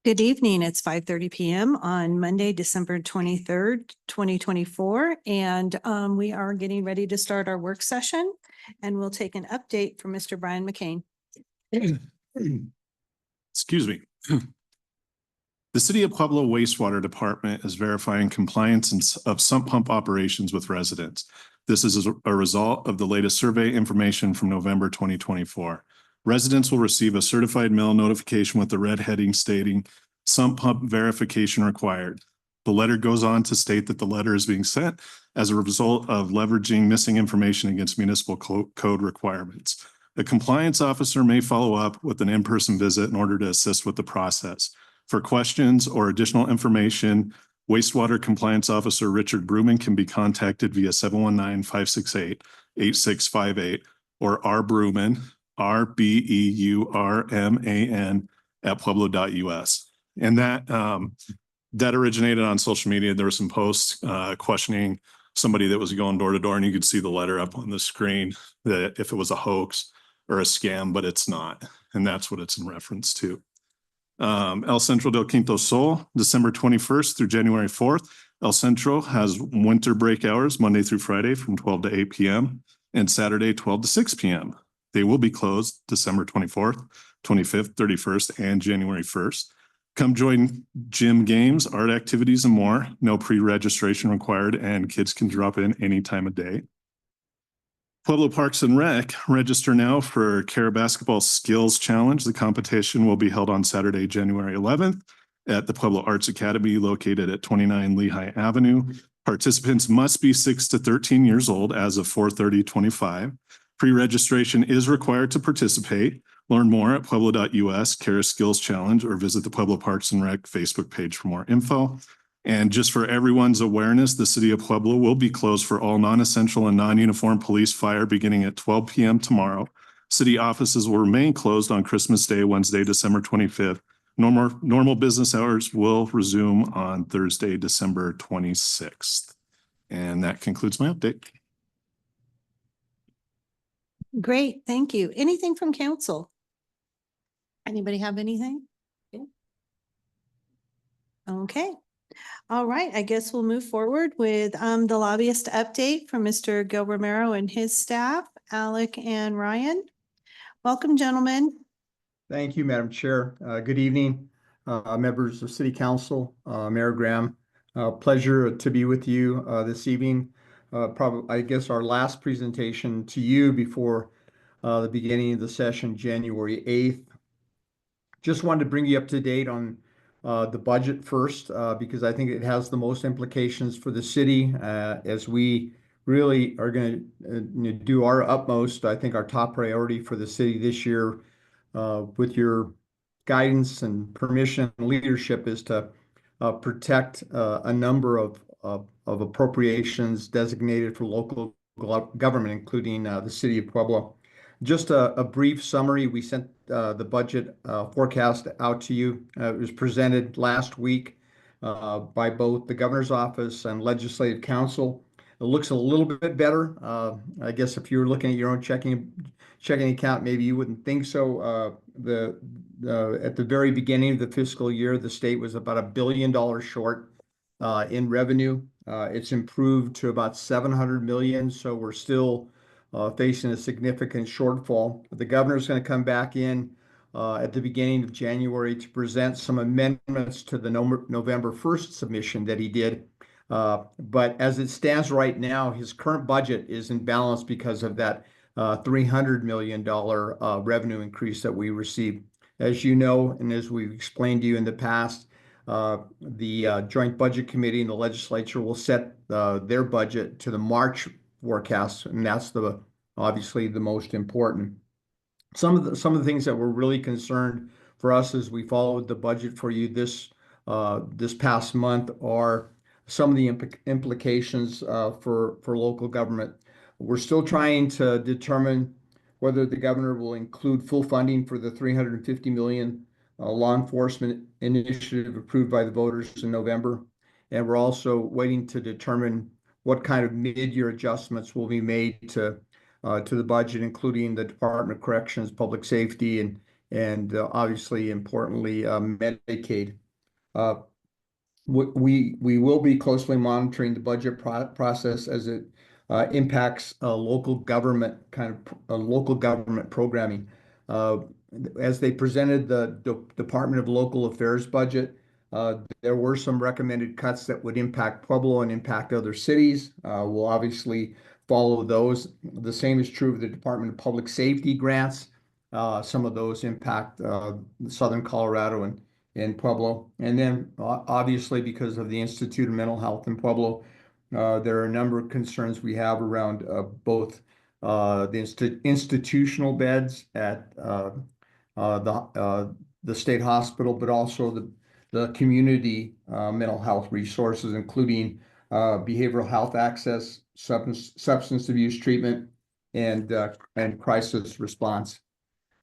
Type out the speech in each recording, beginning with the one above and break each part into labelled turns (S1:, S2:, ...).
S1: Good evening. It's 5:30 p.m. on Monday, December 23rd, 2024, and we are getting ready to start our work session, and we'll take an update from Mr. Brian McCain.
S2: Excuse me. The City of Pueblo Wastewater Department is verifying compliance of sump pump operations with residents. This is a result of the latest survey information from November 2024. Residents will receive a certified mail notification with the red heading stating sump pump verification required. The letter goes on to state that the letter is being sent as a result of leveraging missing information against municipal code requirements. A compliance officer may follow up with an in-person visit in order to assist with the process. For questions or additional information, Wastewater Compliance Officer Richard Bruman can be contacted via 719-568-8658 or rbruman, RBEURMAN @pueblo.us. And that originated on social media. There were some posts questioning somebody that was going door to door, and you could see the letter up on the screen that if it was a hoax or a scam, but it's not. And that's what it's in reference to. El Centro del Quinto Sol, December 21st through January 4th. El Centro has winter break hours Monday through Friday from 12 to 8 p.m. and Saturday 12 to 6 p.m. They will be closed December 24th, 25th, 31st, and January 1st. Come join gym games, art activities, and more. No pre-registration required, and kids can drop in any time of day. Pueblo Parks and Rec, register now for Cara Basketball Skills Challenge. The competition will be held on Saturday, January 11th at the Pueblo Arts Academy located at 29 Lehigh Avenue. Participants must be 6 to 13 years old as of 4/30/25. Pre-registration is required to participate. Learn more at pueblo.us, Cara Skills Challenge, or visit the Pueblo Parks and Rec Facebook page for more info. And just for everyone's awareness, the City of Pueblo will be closed for all non-essential and non-uniform police fire beginning at 12 p.m. tomorrow. City offices will remain closed on Christmas Day, Wednesday, December 25th. Normal business hours will resume on Thursday, December 26th. And that concludes my update.
S1: Great, thank you. Anything from council? Anybody have anything? Okay. All right, I guess we'll move forward with the lobbyist update from Mr. Gil Romero and his staff, Alec and Ryan. Welcome, gentlemen.
S3: Thank you, Madam Chair. Good evening, members of City Council, Mayor Graham. Pleasure to be with you this evening. Probably, I guess, our last presentation to you before the beginning of the session, January 8th. Just wanted to bring you up to date on the budget first, because I think it has the most implications for the city as we really are going to do our utmost. I think our top priority for the city this year, with your guidance and permission and leadership, is to protect a number of appropriations designated for local government, including the City of Pueblo. Just a brief summary. We sent the budget forecast out to you. It was presented last week by both the governor's office and legislative council. It looks a little bit better. I guess if you're looking at your own checking account, maybe you wouldn't think so. At the very beginning of the fiscal year, the state was about $1 billion short in revenue. It's improved to about $700 million, so we're still facing a significant shortfall. The governor's going to come back in at the beginning of January to present some amendments to the November 1st submission that he did. But as it stands right now, his current budget is in balance because of that $300 million revenue increase that we received. As you know, and as we've explained to you in the past, the Joint Budget Committee and the legislature will set their budget to the March forecast, and that's obviously the most important. Some of the things that were really concerned for us as we followed the budget for you this past month are some of the implications for local government. We're still trying to determine whether the governor will include full funding for the $350 million law enforcement initiative approved by the voters in November, and we're also waiting to determine what kind of mid-year adjustments will be made to the budget, including the Department of Corrections, Public Safety, and obviously importantly, Medicaid. We will be closely monitoring the budget process as it impacts local government local government programming. As they presented the Department of Local Affairs budget, there were some recommended cuts that would impact Pueblo and impact other cities. We'll obviously follow those. The same is true of the Department of Public Safety grants. Some of those impact Southern Colorado and Pueblo. And then obviously because of the Institute of Mental Health in Pueblo, there are a number of concerns we have around both the institutional beds at the state hospital, but also the community mental health resources, including behavioral health access, substance abuse treatment, and crisis response.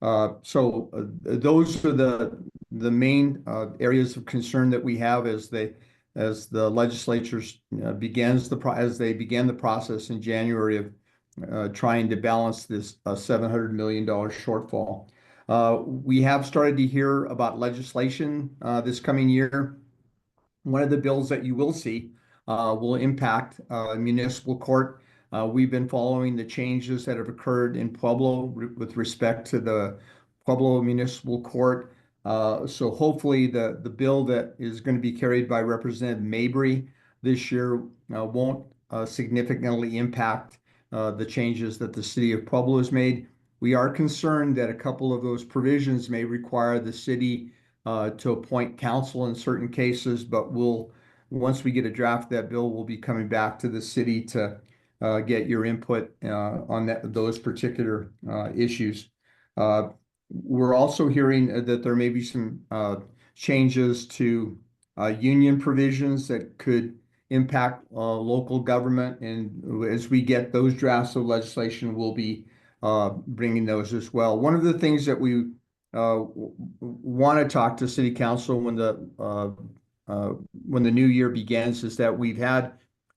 S3: So those are the main areas of concern that we have as the legislature as they began the process in January of trying to balance this $700 million shortfall. We have started to hear about legislation this coming year. One of the bills that you will see will impact municipal court. We've been following the changes that have occurred in Pueblo with respect to the Pueblo Municipal Court. So hopefully the bill that is going to be carried by Representative Mabry this year won't significantly impact the changes that the city of Pueblo has made. We are concerned that a couple of those provisions may require the city to appoint counsel in certain cases, but once we get a draft of that bill, we'll be coming back to the city to get your input on those particular issues. We're also hearing that there may be some changes to union provisions that could impact local government, and as we get those drafts of legislation, we'll be bringing those as well. One of the things that we want to talk to City Council when the new year begins is that we've had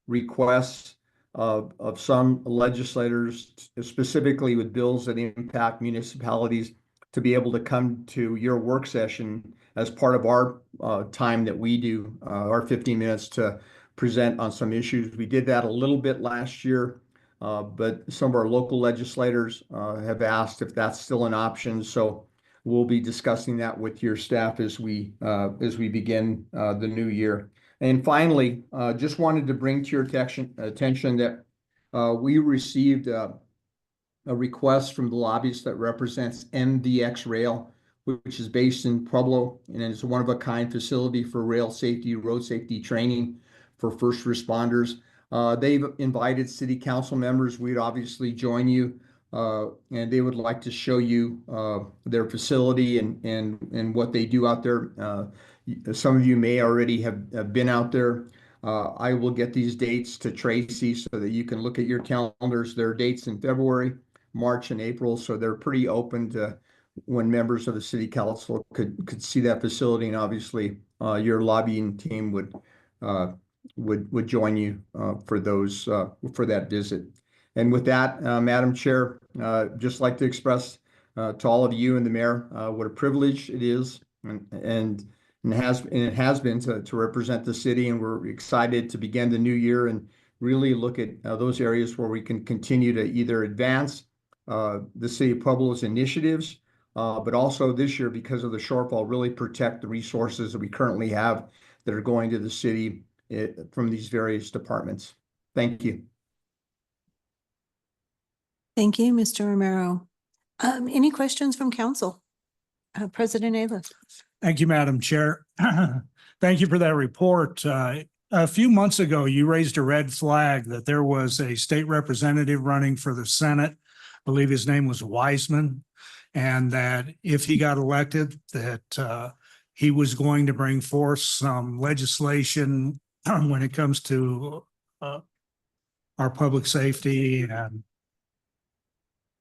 S3: requests of some legislators, specifically with bills that impact municipalities, to be able to come to your work session as part of our time that we do, our 15 minutes to present on some issues. We did that a little bit last year, but some of our local legislators have asked if that's still an option. So we'll be discussing that with your staff as we begin the new year. And finally, just wanted to bring to your attention that we received a request from the lobbyist that represents MDX Rail, which is based in Pueblo, and it's a one-of-a-kind facility for rail safety, road safety training for first responders. They've invited city council members. We'd obviously join you, and they would like to show you their facility and what they do out there. Some of you may already have been out there. I will get these dates to Tracy so that you can look at your calendars. There are dates in February, March, and April, so they're pretty open to when members of the city council could see that facility, and obviously your lobbying team would join you for that visit. And with that, Madam Chair, just like to express to all of you and the mayor what a privilege it is and it has been to represent the city, and we're excited to begin the new year and really look at those areas where we can continue to either advance the city of Pueblo's initiatives, but also this year, because of the shortfall, really protect the resources that we currently have that are going to the city from these various departments. Thank you.
S1: Thank you, Mr. Romero. Any questions from council? President Ayla.
S4: Thank you, Madam Chair. Thank you for that report. A few months ago, you raised a red flag that there was a state representative running for the Senate. I believe his name was Wiseman, and that if he got elected, that he was going to bring forth some legislation when it comes to our public safety. And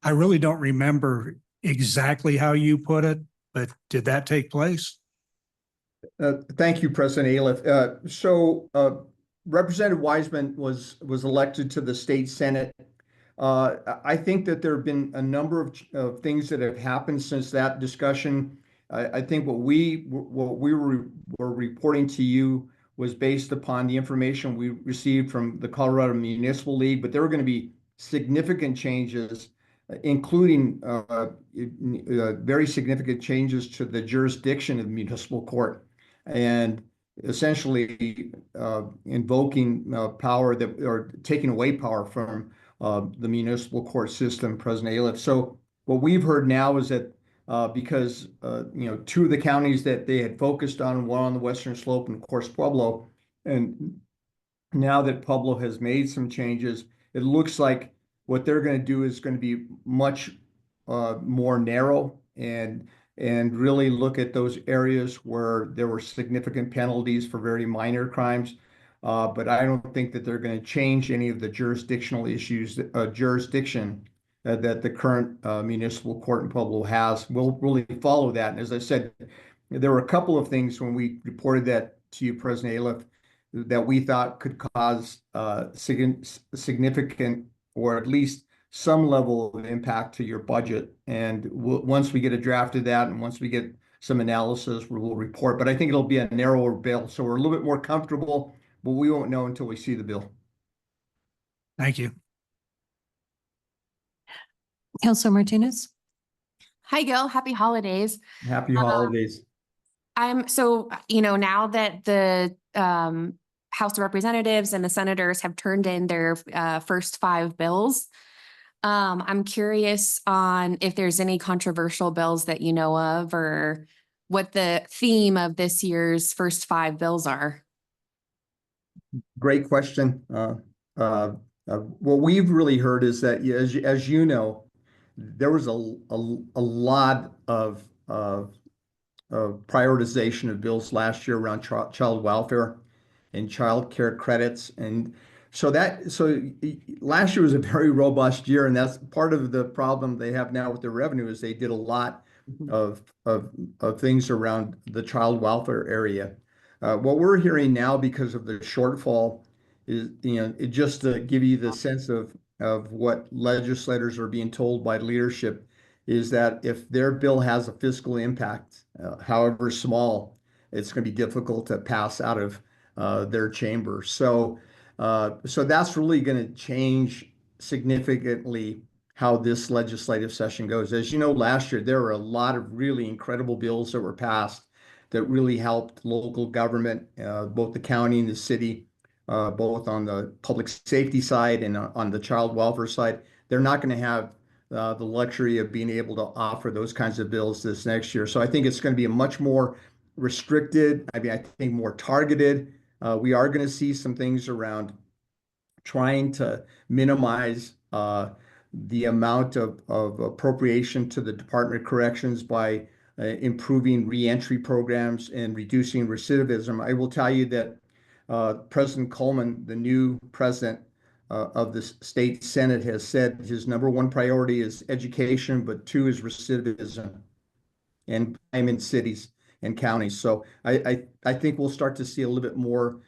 S4: I really don't remember exactly how you put it, but did that take place?
S3: Thank you, President Aliff. So Representative Wiseman was elected to the state Senate I think that there have been a number of things that have happened since that discussion. I think what we were reporting to you was based upon the information we received from the Colorado Municipal League, but there were going to be significant changes, including very significant changes to the jurisdiction of the municipal court, and essentially invoking power that, or taking away power from the municipal court system, President Aliff. So what we've heard now is that because two of the counties that they had focused on, one on the Western Slope and of course Pueblo, and now that Pueblo has made some changes, it looks like what they're going to do is going to be much more narrow and really look at those areas where there were significant penalties for very minor crimes. But I don't think that they're going to change any of the jurisdictional issues, jurisdiction that the current municipal court in Pueblo has. We'll really follow that. And as I said, there were a couple of things when we reported that to you, President Aliff, that we thought could cause significant, or at least some level of impact to your budget. And once we get a draft of that, and once we get some analysis, we will report. But I think it'll be a narrower bill, so we're a little bit more comfortable, but we won't know until we see the bill.
S4: Thank you.
S1: Counselor Martinez?
S5: Hi, Gil. Happy holidays.
S3: Happy holidays.
S5: So, now that the House of Representatives and the senators have turned in their first 5 bills, I'm curious on if there's any controversial bills that you know of, or what the theme of this year's first 5 bills are.
S3: Great question. What we've really heard is that, as you know, there was a lot of prioritization of bills last year around child welfare and child care credits. And so last year was a very robust year, and that's part of the problem they have now with their revenue, is they did a lot of things around the child welfare area. What we're hearing now, because of the shortfall, is, just to give you the sense of what legislators are being told by leadership, is that if their bill has a fiscal impact, however small, it's going to be difficult to pass out of their chamber. So that's really going to change significantly how this legislative session goes. As you know, last year there were a lot of really incredible bills that were passed that really helped local government, both the county and the city, both on the public safety side and on the child welfare side. They're not going to have the luxury of being able to offer those kinds of bills this next year. So I think it's going to be a much more restricted, I think more targeted. We are going to see some things around trying to minimize the amount of appropriation to the Department of Corrections by improving reentry programs and reducing recidivism. I will tell you that President Coleman, the new president of the state Senate, has said his #1 priority is education, but 2 is recidivism and crime in cities and counties. So I think we'll start to see a little bit more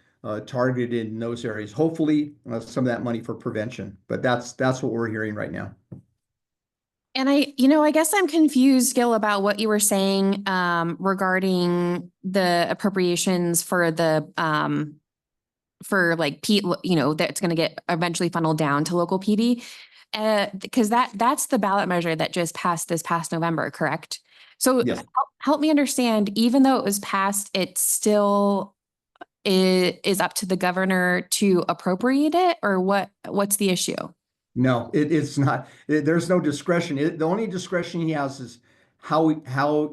S3: targeted in those areas. Hopefully some of that money for prevention, but that's what we're hearing right now.
S5: And I guess I'm confused, Gil, about what you were saying regarding the appropriations for the for like that's going to get eventually funneled down to local PD, because that's the ballot measure that just passed this past November, correct? So
S3: yes.
S5: Help me understand, even though it was passed, it still is up to the governor to appropriate it, or what's the issue?
S3: No, it's not. There's no discretion. The only discretion he has is how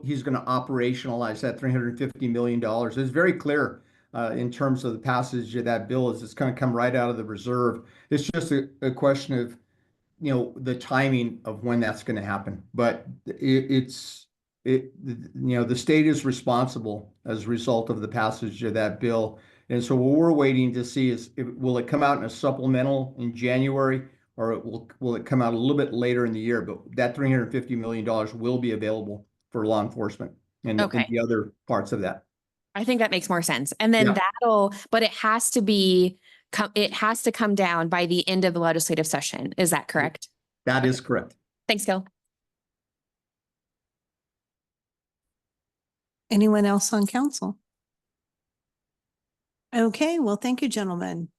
S3: he's going to operationalize that $350 million. It's very clear in terms of the passage of that bill, is it's going to come right out of the reserve. It's just a question of, the timing of when that's going to happen. But the state is responsible as a result of the passage of that bill. And so what we're waiting to see is, will it come out in a supplemental in January, or will it come out a little bit later in the year? But that $350 million will be available for law enforcement and the other parts of that.
S5: I think that makes more sense. And then but it has to be it has to come down by the end of the legislative session. Is that correct?
S3: That is correct.
S5: Thanks, Gil.
S1: Anyone else on council? Okay, well, thank you, gentlemen.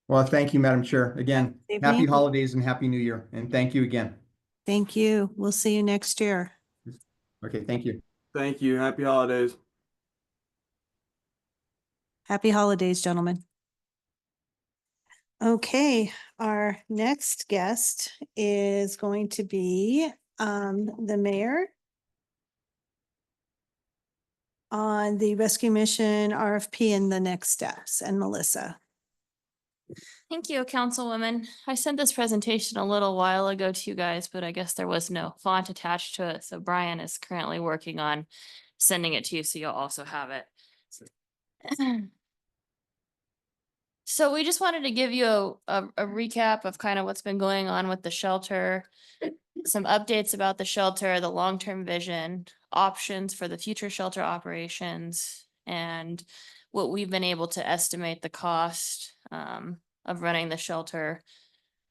S3: Well, thank you, Madam Chair. Again,
S1: Good
S3: happy
S1: evening.
S3: holidays and happy new year. And thank you again.
S1: Thank you. We'll see you next year.
S3: Okay, thank you.
S6: Thank you. Happy holidays.
S1: Happy holidays, gentlemen. Okay, our next guest is going to be the mayor on the rescue mission RFP and the next steps, and Melissa.
S7: Thank you, Councilwoman. I sent this presentation a little while ago to you guys, but I guess there was no font attached to it. So Brian is currently working on sending it to you, so you'll also have it. So we just wanted to give you a recap of kind of what's been going on with the shelter, some updates about the shelter, the long-term vision, options for the future shelter operations, and what we've been able to estimate the cost of running the shelter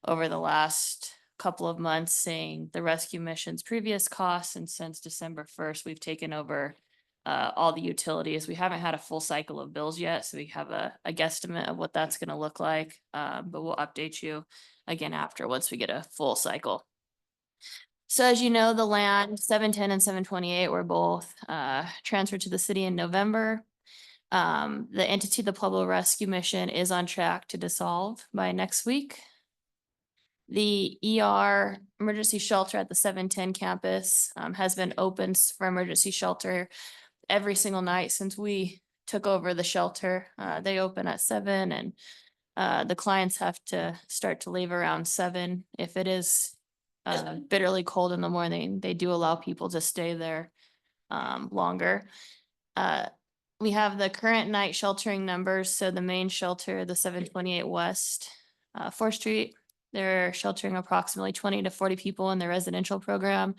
S7: over the last couple of months, seeing the rescue mission's previous costs, and since December 1st, we've taken over all the utilities. We haven't had a full cycle of bills yet, so we have a guesstimate of what that's going to look like, but we'll update you again after once we get a full cycle. So as you know, the land 710 and 728 were both transferred to the city in November. The entity, the Pueblo Rescue Mission, is on track to dissolve by next week. The ER emergency shelter at the 710 campus has been open for emergency shelter every single night since we took over the shelter. They open at 7 and the clients have to start to leave around 7. If it is bitterly cold in the morning, they do allow people to stay there longer. We have the current night sheltering numbers. So the main shelter, the 728 West 4th Street, they're sheltering approximately 20 to 40 people in their residential program.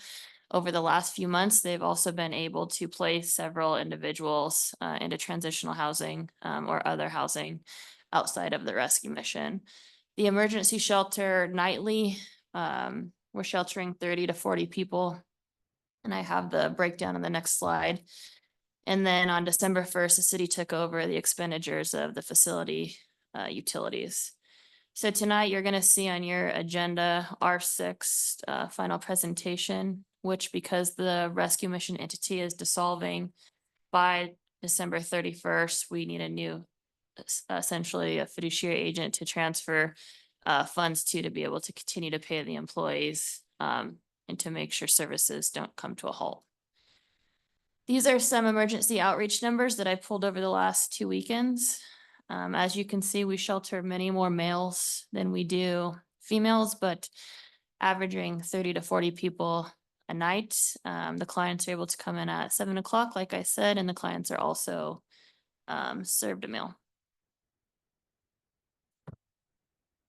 S7: Over the last few months, they've also been able to place several individuals into transitional housing or other housing outside of the rescue mission. The emergency shelter nightly, we're sheltering 30 to 40 people. And I have the breakdown on the next slide. And then on December 1st, the city took over the expenditures of the facility utilities. So tonight you're going to see on your agenda R6 final presentation, which because the rescue mission entity is dissolving by December 31st, we need a new, essentially a fiduciary agent to transfer funds to be able to continue to pay the employees and to make sure services don't come to a halt. These are some emergency outreach numbers that I pulled over the last 2 weekends. As you can see, we shelter many more males than we do females, but averaging 30 to 40 people a night. The clients are able to come in at 7 o'clock, like I said, and the clients are also served a meal.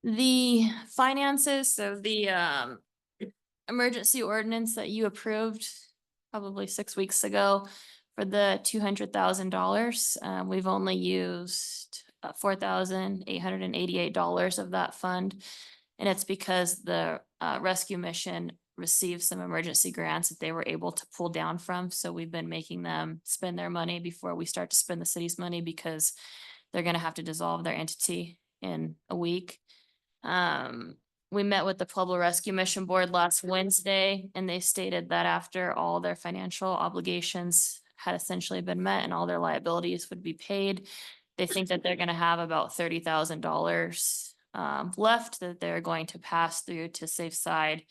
S7: The finances, so the emergency ordinance that you approved probably 6 weeks ago for the $200,000. We've only used $4,888 of that fund. And it's because the rescue mission received some emergency grants that they were able to pull down from. So we've been making them spend their money before we start to spend the city's money because they're going to have to dissolve their entity in a week. We met with the Pueblo Rescue Mission Board last Wednesday, and they stated that after all their financial obligations had essentially been met and all their liabilities would be paid, they think that they're going to have about $30,000 left that they're going to pass through to Safe Side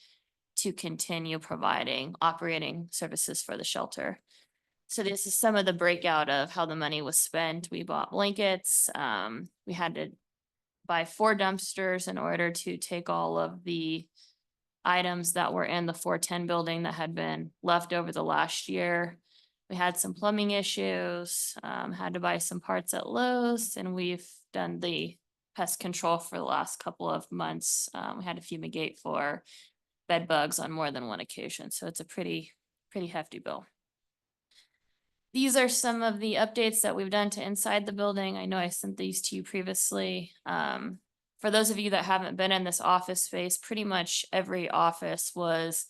S7: to continue providing operating services for the shelter. So this is some of the breakout of how the money was spent. We bought blankets. We had to buy 4 dumpsters in order to take all of the items that were in the 410 building that had been left over the last year. We had some plumbing issues, had to buy some parts at Lowe's, and we've done the pest control for the last couple of months. We had to fumigate for bed bugs on more than one occasion. So it's a pretty hefty bill. These are some of the updates that we've done to inside the building. I know I sent these to you previously. for those of you that haven't been in this office space, pretty much every office was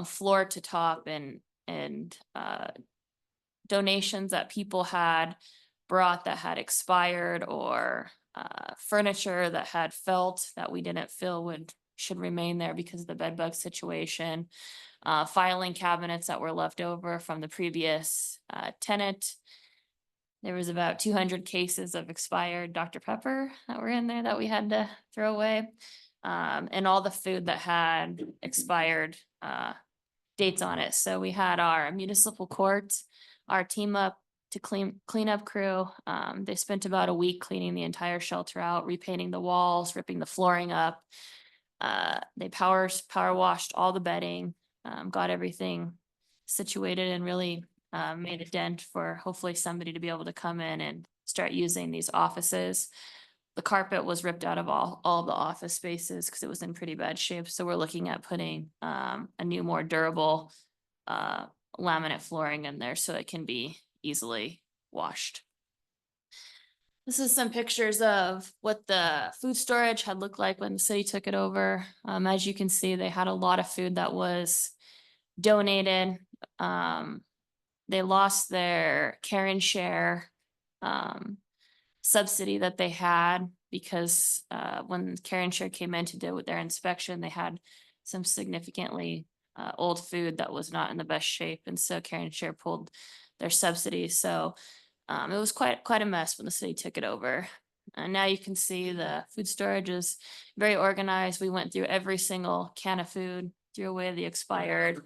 S7: floor to top and donations that people had brought that had expired, or furniture that had felt that we didn't feel should remain there because of the bed bug situation. Filing cabinets that were left over from the previous tenant. There was about 200 cases of expired Dr. Pepper that were in there that we had to throw away. And all the food that had expired dates on it. So we had our municipal court, our team up to cleanup crew. They spent about a week cleaning the entire shelter out, repainting the walls, ripping the flooring up. They power washed all the bedding, got everything situated, and really made a dent for hopefully somebody to be able to come in and start using these offices. The carpet was ripped out of all of the office spaces because it was in pretty bad shape. So we're looking at putting a new, more durable laminate flooring in there so it can be easily washed. This is some pictures of what the food storage had looked like when the city took it over. As you can see, they had a lot of food that was donated. They lost their care and share subsidy that they had because when care and share came in to do with their inspection, they had some significantly old food that was not in the best shape, and so care and share pulled their subsidy. So it was quite a mess when the city took it over. And now you can see the food storage is very organized. We went through every single can of food, threw away the expired.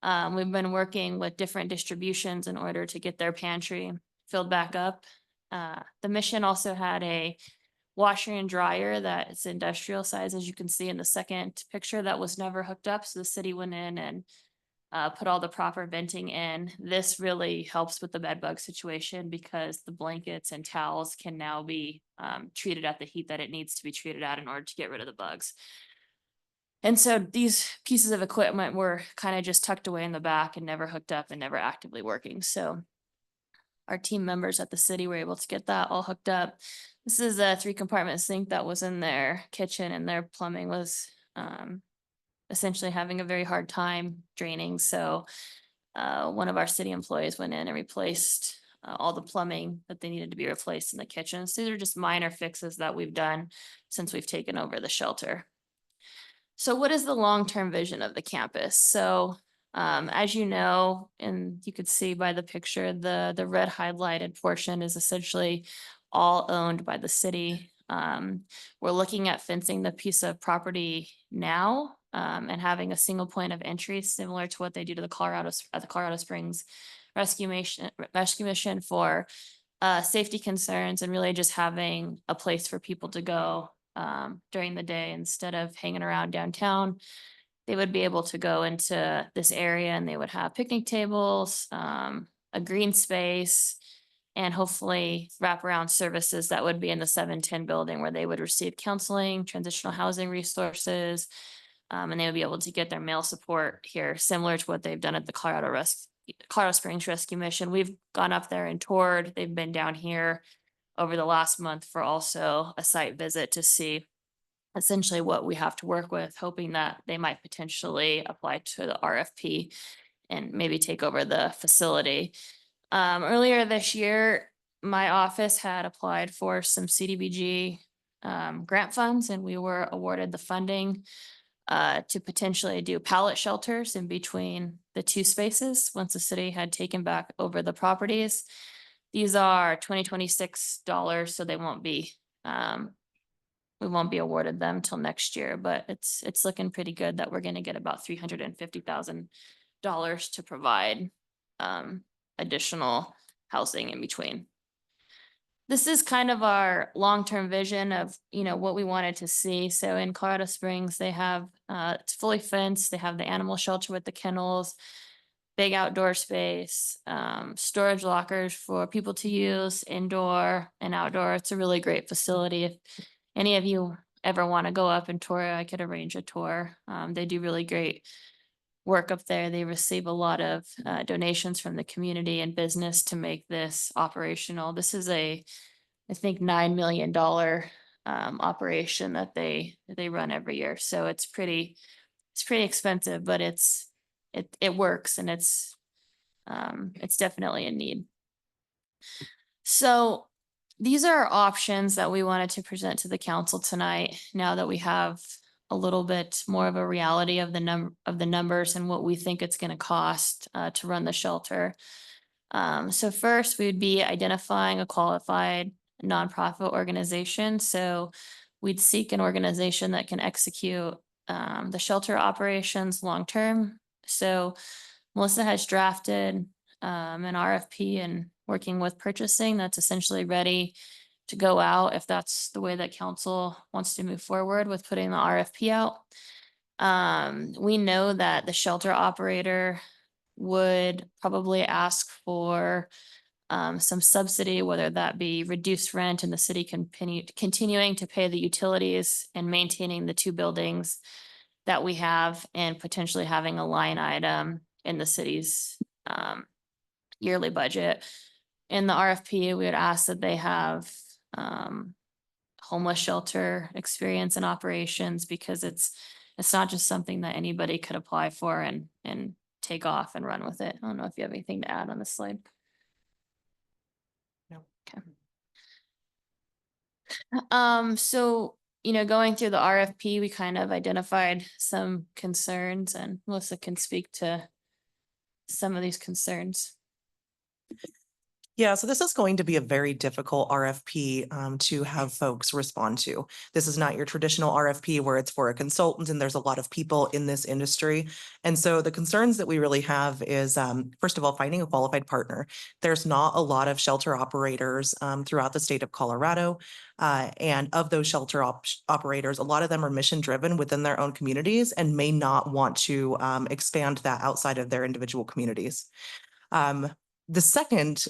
S7: We've been working with different distributions in order to get their pantry filled back up. The Mission also had a washer and dryer that is industrial size, as you can see in the second picture, that was never hooked up. So the city went in and put all the proper venting in. This really helps with the bed bug situation because the blankets and towels can now be treated at the heat that it needs to be treated at in order to get rid of the bugs. And so these pieces of equipment were kind of just tucked away in the back and never hooked up and never actively working. So our team members at the city were able to get that all hooked up. This is a 3-compartment sink that was in their kitchen, and their plumbing was essentially having a very hard time draining. So one of our city employees went in and replaced all the plumbing that they needed to be replaced in the kitchen. So these are just minor fixes that we've done since we've taken over the shelter. So what is the long-term vision of the campus? So as you know, and you could see by the picture, the red highlighted portion is essentially all owned by the city. We're looking at fencing the piece of property now and having a single point of entry similar to what they do to the Colorado Springs Rescue Mission for safety concerns, and really just having a place for people to go during the day instead of hanging around downtown. They would be able to go into this area and they would have picnic tables, a green space, and hopefully wraparound services that would be in the 710 building where they would receive counseling, transitional housing resources, and they would be able to get their mail support here, similar to what they've done at the Colorado Springs Rescue Mission. We've gone up there and toured. They've been down here over the last month for also a site visit to see essentially what we have to work with, hoping that they might potentially apply to the RFP and maybe take over the facility. Earlier this year, my office had applied for some CDBG grant funds, and we were awarded the funding to potentially do pallet shelters in between the two spaces once the city had taken back over the properties. These are 2026 dollars, so they won't be we won't be awarded them till next year, but it's looking pretty good that we're going to get about $350,000 to provide additional housing in between. This is kind of our long-term vision of, what we wanted to see. So in Colorado Springs, they have, it's fully fenced. They have the animal shelter with the kennels, big outdoor space, storage lockers for people to use indoor and outdoor. It's a really great facility. If any of you ever want to go up and tour, I could arrange a tour. They do really great work up there. They receive a lot of donations from the community and business to make this operational. This is I think $9 million operation that they run every year. So it's pretty expensive, but it works, and it's definitely a need. So these are options that we wanted to present to the council tonight, now that we have a little bit more of a reality of the numbers and what we think it's going to cost to run the shelter. So first, we'd be identifying a qualified nonprofit organization. So we'd seek an organization that can execute the shelter operations long-term. So Melissa has drafted an RFP and working with purchasing that's essentially ready to go out if that's the way that council wants to move forward with putting the RFP out. We know that the shelter operator would probably ask for some subsidy, whether that be reduced rent and the city continuing to pay the utilities and maintaining the 2 buildings that we have, and potentially having a line item in the city's yearly budget. In the RFP, we would ask that they have homeless shelter experience and operations, because it's not just something that anybody could apply for and take off and run with it. I don't know if you have anything to add on this slide.
S8: No.
S7: Okay. So, going through the RFP, we kind of identified some concerns, and Melissa can speak to some of these concerns.
S8: Yeah, so this is going to be a very difficult RFP to have folks respond to. This is not your traditional RFP where it's for a consultant and there's a lot of people in this industry. And so the concerns that we really have is, first of all, finding a qualified partner. There's not a lot of shelter operators throughout the state of Colorado. And of those shelter operators, a lot of them are mission driven within their own communities and may not want to expand that outside of their individual communities. The second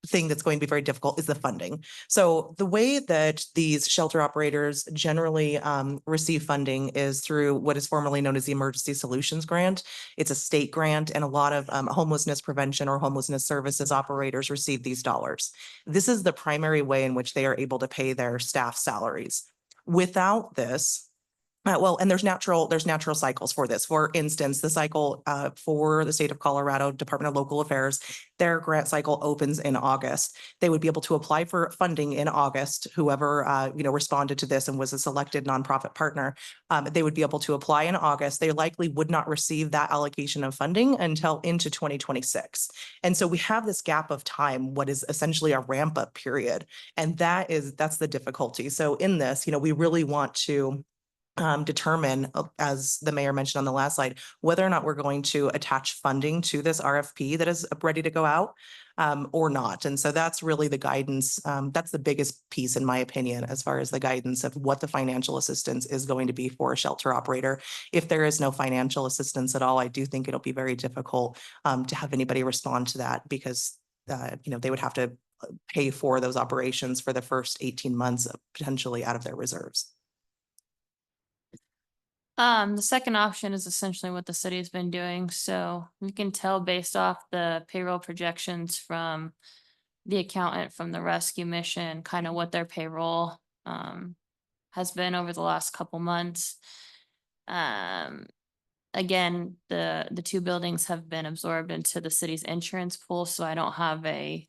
S8: thing that's going to be very difficult is the funding. So the way that these shelter operators generally receive funding is through what is formerly known as the Emergency Solutions Grant. It's a state grant, and a lot of homelessness prevention or homelessness services operators receive these dollars. This is the primary way in which they are able to pay their staff salaries. Without this, and there's natural cycles for this. For instance, the cycle for the state of Colorado Department of Local Affairs, their grant cycle opens in August. They would be able to apply for funding in August. Whoever responded to this and was a selected nonprofit partner, they would be able to apply in August. They likely would not receive that allocation of funding until into 2026. And so we have this gap of time, what is essentially a ramp up period, and that's the difficulty. So in this, we really want to determine, as the mayor mentioned on the last slide, whether or not we're going to attach funding to this RFP that is ready to go out or not. And so that's really the guidance. That's the biggest piece, in my opinion, as far as the guidance of what the financial assistance is going to be for a shelter operator. If there is no financial assistance at all, I do think it'll be very difficult to have anybody respond to that, because they would have to pay for those operations for the first 18 months potentially out of their reserves.
S7: The second option is essentially what the city has been doing. So we can tell based off the payroll projections from the accountant from the rescue mission, kind of what their payroll has been over the last couple months. Again, the 2 buildings have been absorbed into the city's insurance pool, so I don't have a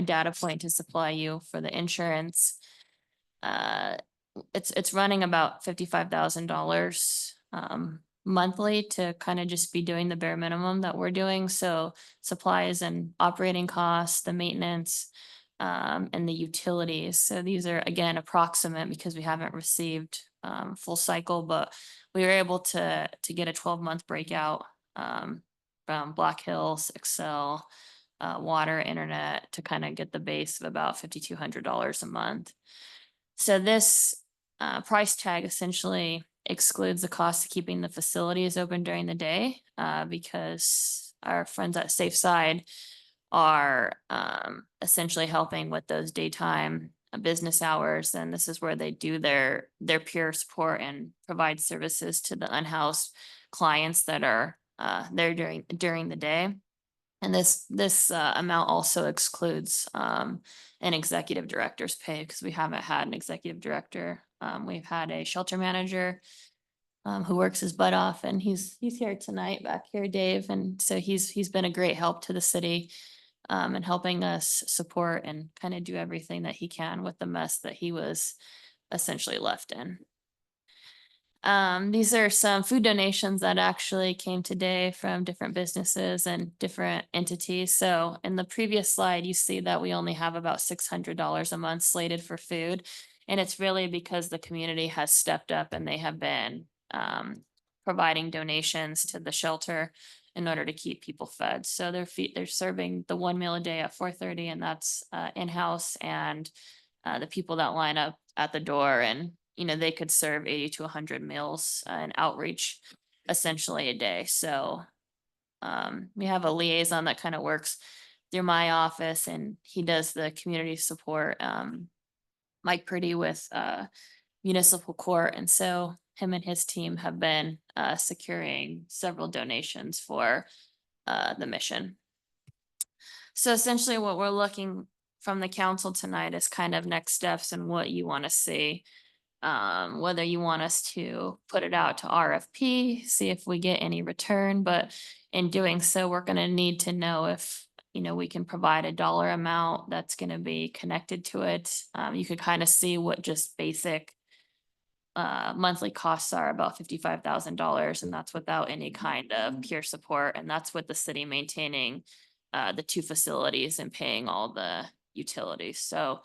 S7: data point to supply you for the insurance. It's running about $55,000 monthly to kind of just be doing the bare minimum that we're doing. So supplies and operating costs, the maintenance, and the utilities. So these are, again, approximate because we haven't received full cycle, but we were able to get a 12-month breakout from Black Hills, Excel, water, internet, to kind of get the base of about $5,200 a month. So this price tag essentially excludes the cost of keeping the facilities open during the day, because our friends at Safe Side are essentially helping with those daytime business hours. And this is where they do their peer support and provide services to the unhoused clients that are there during the day. And this amount also excludes an executive director's pay because we haven't had an executive director. We've had a shelter manager who works his butt off, and he's here tonight back here, Dave. And so he's been a great help to the city and helping us support and kind of do everything that he can with the mess that he was essentially left in. These are some food donations that actually came today from different businesses and different entities. So in the previous slide, you see that we only have about $600 a month slated for food. And it's really because the community has stepped up and they have been providing donations to the shelter in order to keep people fed. So they're serving the 1 meal a day at 4:30, and that's in-house, and the people that line up at the door, and they could serve 80 to 100 meals and outreach essentially a day. So we have a liaison that kind of works through my office, and he does the community support, Mike Purdy with municipal court. And so him and his team have been securing several donations for the mission. So essentially what we're looking from the council tonight is kind of next steps and what you want to see. Whether you want us to put it out to RFP, see if we get any return, but in doing so, we're going to need to know if, we can provide a dollar amount that's going to be connected to it. You could kind of see what just basic monthly costs are, about $55,000, and that's without any kind of peer support. And that's with the city maintaining the 2 facilities and paying all the utilities. So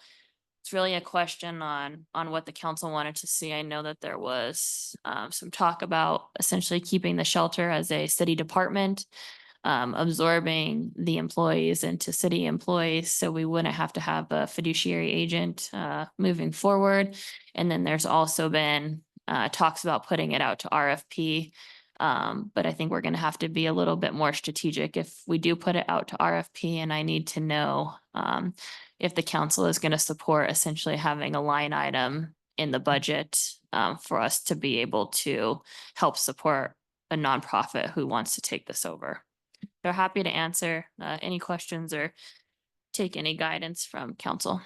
S7: it's really a question on what the council wanted to see. I know that there was some talk about essentially keeping the shelter as a city department, absorbing the employees into city employees, so we wouldn't have to have a fiduciary agent moving forward. And then there's also been talks about putting it out to RFP. But I think we're going to have to be a little bit more strategic if we do put it out to RFP, and I need to know if the council is going to support essentially having a line item in the budget for us to be able to help support a nonprofit who wants to take this over. They're happy to answer any questions or take any guidance from council.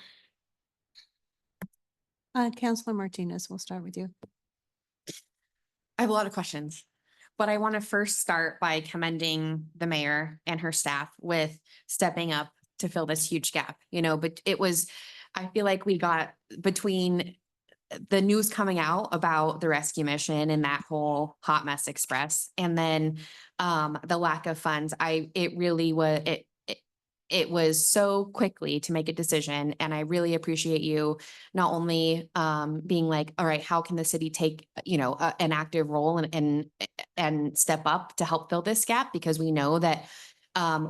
S1: Councilor Martinez, we'll start with you.
S5: I have a lot of questions, but I want to first start by commending the mayor and her staff with stepping up to fill this huge gap, but I feel like we got between the news coming out about the rescue mission and that whole hot mess express, and then the lack of funds. It was so quickly to make a decision, and I really appreciate you not only being like, all right, how can the city take an active role and step up to help fill this gap, because we know that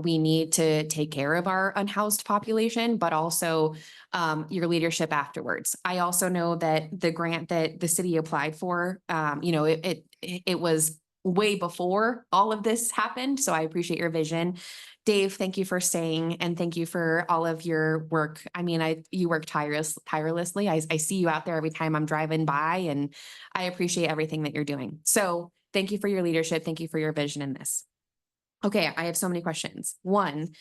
S5: we need to take care of our unhoused population, but also your leadership afterwards. I also know that the grant that the city applied for, it was way before all of this happened. So I appreciate your vision. Dave, thank you for staying, and thank you for all of your work. I mean, you work tirelessly. I see you out there every time I'm driving by, and I appreciate everything that you're doing. So thank you for your leadership. Thank you for your vision in this. Okay, I have so many questions. One,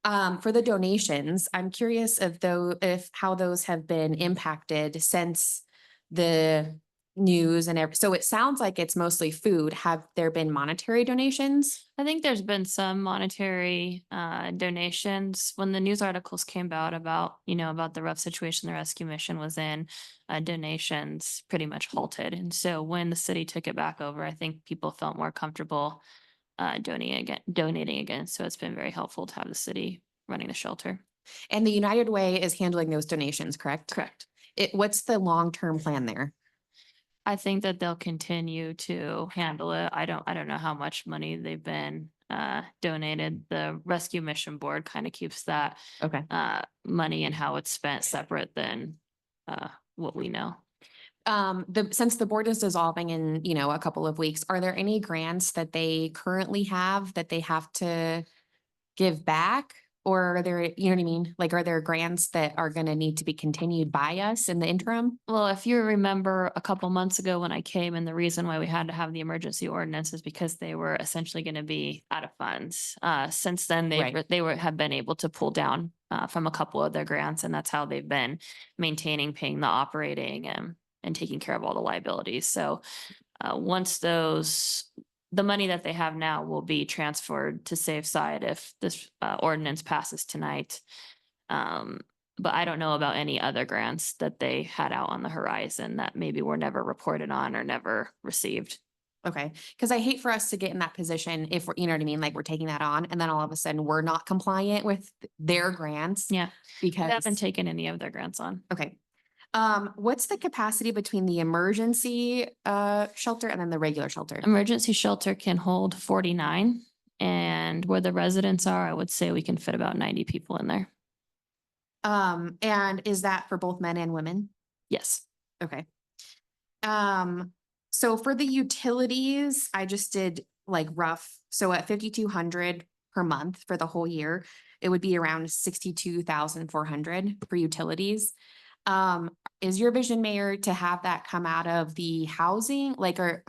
S5: for the donations, I'm curious if how those have been impacted since the news and so it sounds like it's mostly food. Have there been monetary donations?
S7: I think there's been some monetary donations. When the news articles came out about the rough situation the rescue mission was in, donations pretty much halted. And so when the city took it back over, I think people felt more comfortable donating again. So it's been very helpful to have the city running the shelter.
S5: And the United Way is handling those donations, correct?
S7: Correct.
S5: What's the long-term plan there?
S7: I think that they'll continue to handle it. I don't know how much money they've been donated. The rescue mission board kind of keeps that
S5: Okay.
S7: Money and how it's spent separate than what we know.
S5: Since the board is dissolving in, a couple of weeks, are there any grants that they currently have that they have to give back? Or are there, you know what I mean? Like, are there grants that are gonna need to be continued by us in the interim?
S7: Well, if you remember a couple months ago when I came, and the reason why we had to have the emergency ordinance is because they were essentially going to be out of funds. Since then,
S5: Right.
S7: have been able to pull down from a couple of their grants, and that's how they've been maintaining, paying the operating and taking care of all the liabilities. So once the money that they have now will be transferred to Safe Side if this ordinance passes tonight. But I don't know about any other grants that they had out on the horizon that maybe were never reported on or never received.
S5: Okay, because I hate for us to get in that position if we're, you know what I mean, like we're taking that on and then all of a sudden we're not compliant with their grants.
S7: Yeah, we haven't
S5: Because,
S7: taken any of their grants on.
S5: okay. What's the capacity between the emergency shelter and then the regular shelter?
S7: Emergency shelter can hold 49, and where the residents are, I would say we can fit about 90 people in there.
S5: And is that for both men and women?
S7: Yes.
S5: Okay. So for the utilities, I just did like rough, so at 5,200 per month for the whole year, it would be around 62,400 for utilities. Is your vision, Mayor, to have that come out of the housing, like, or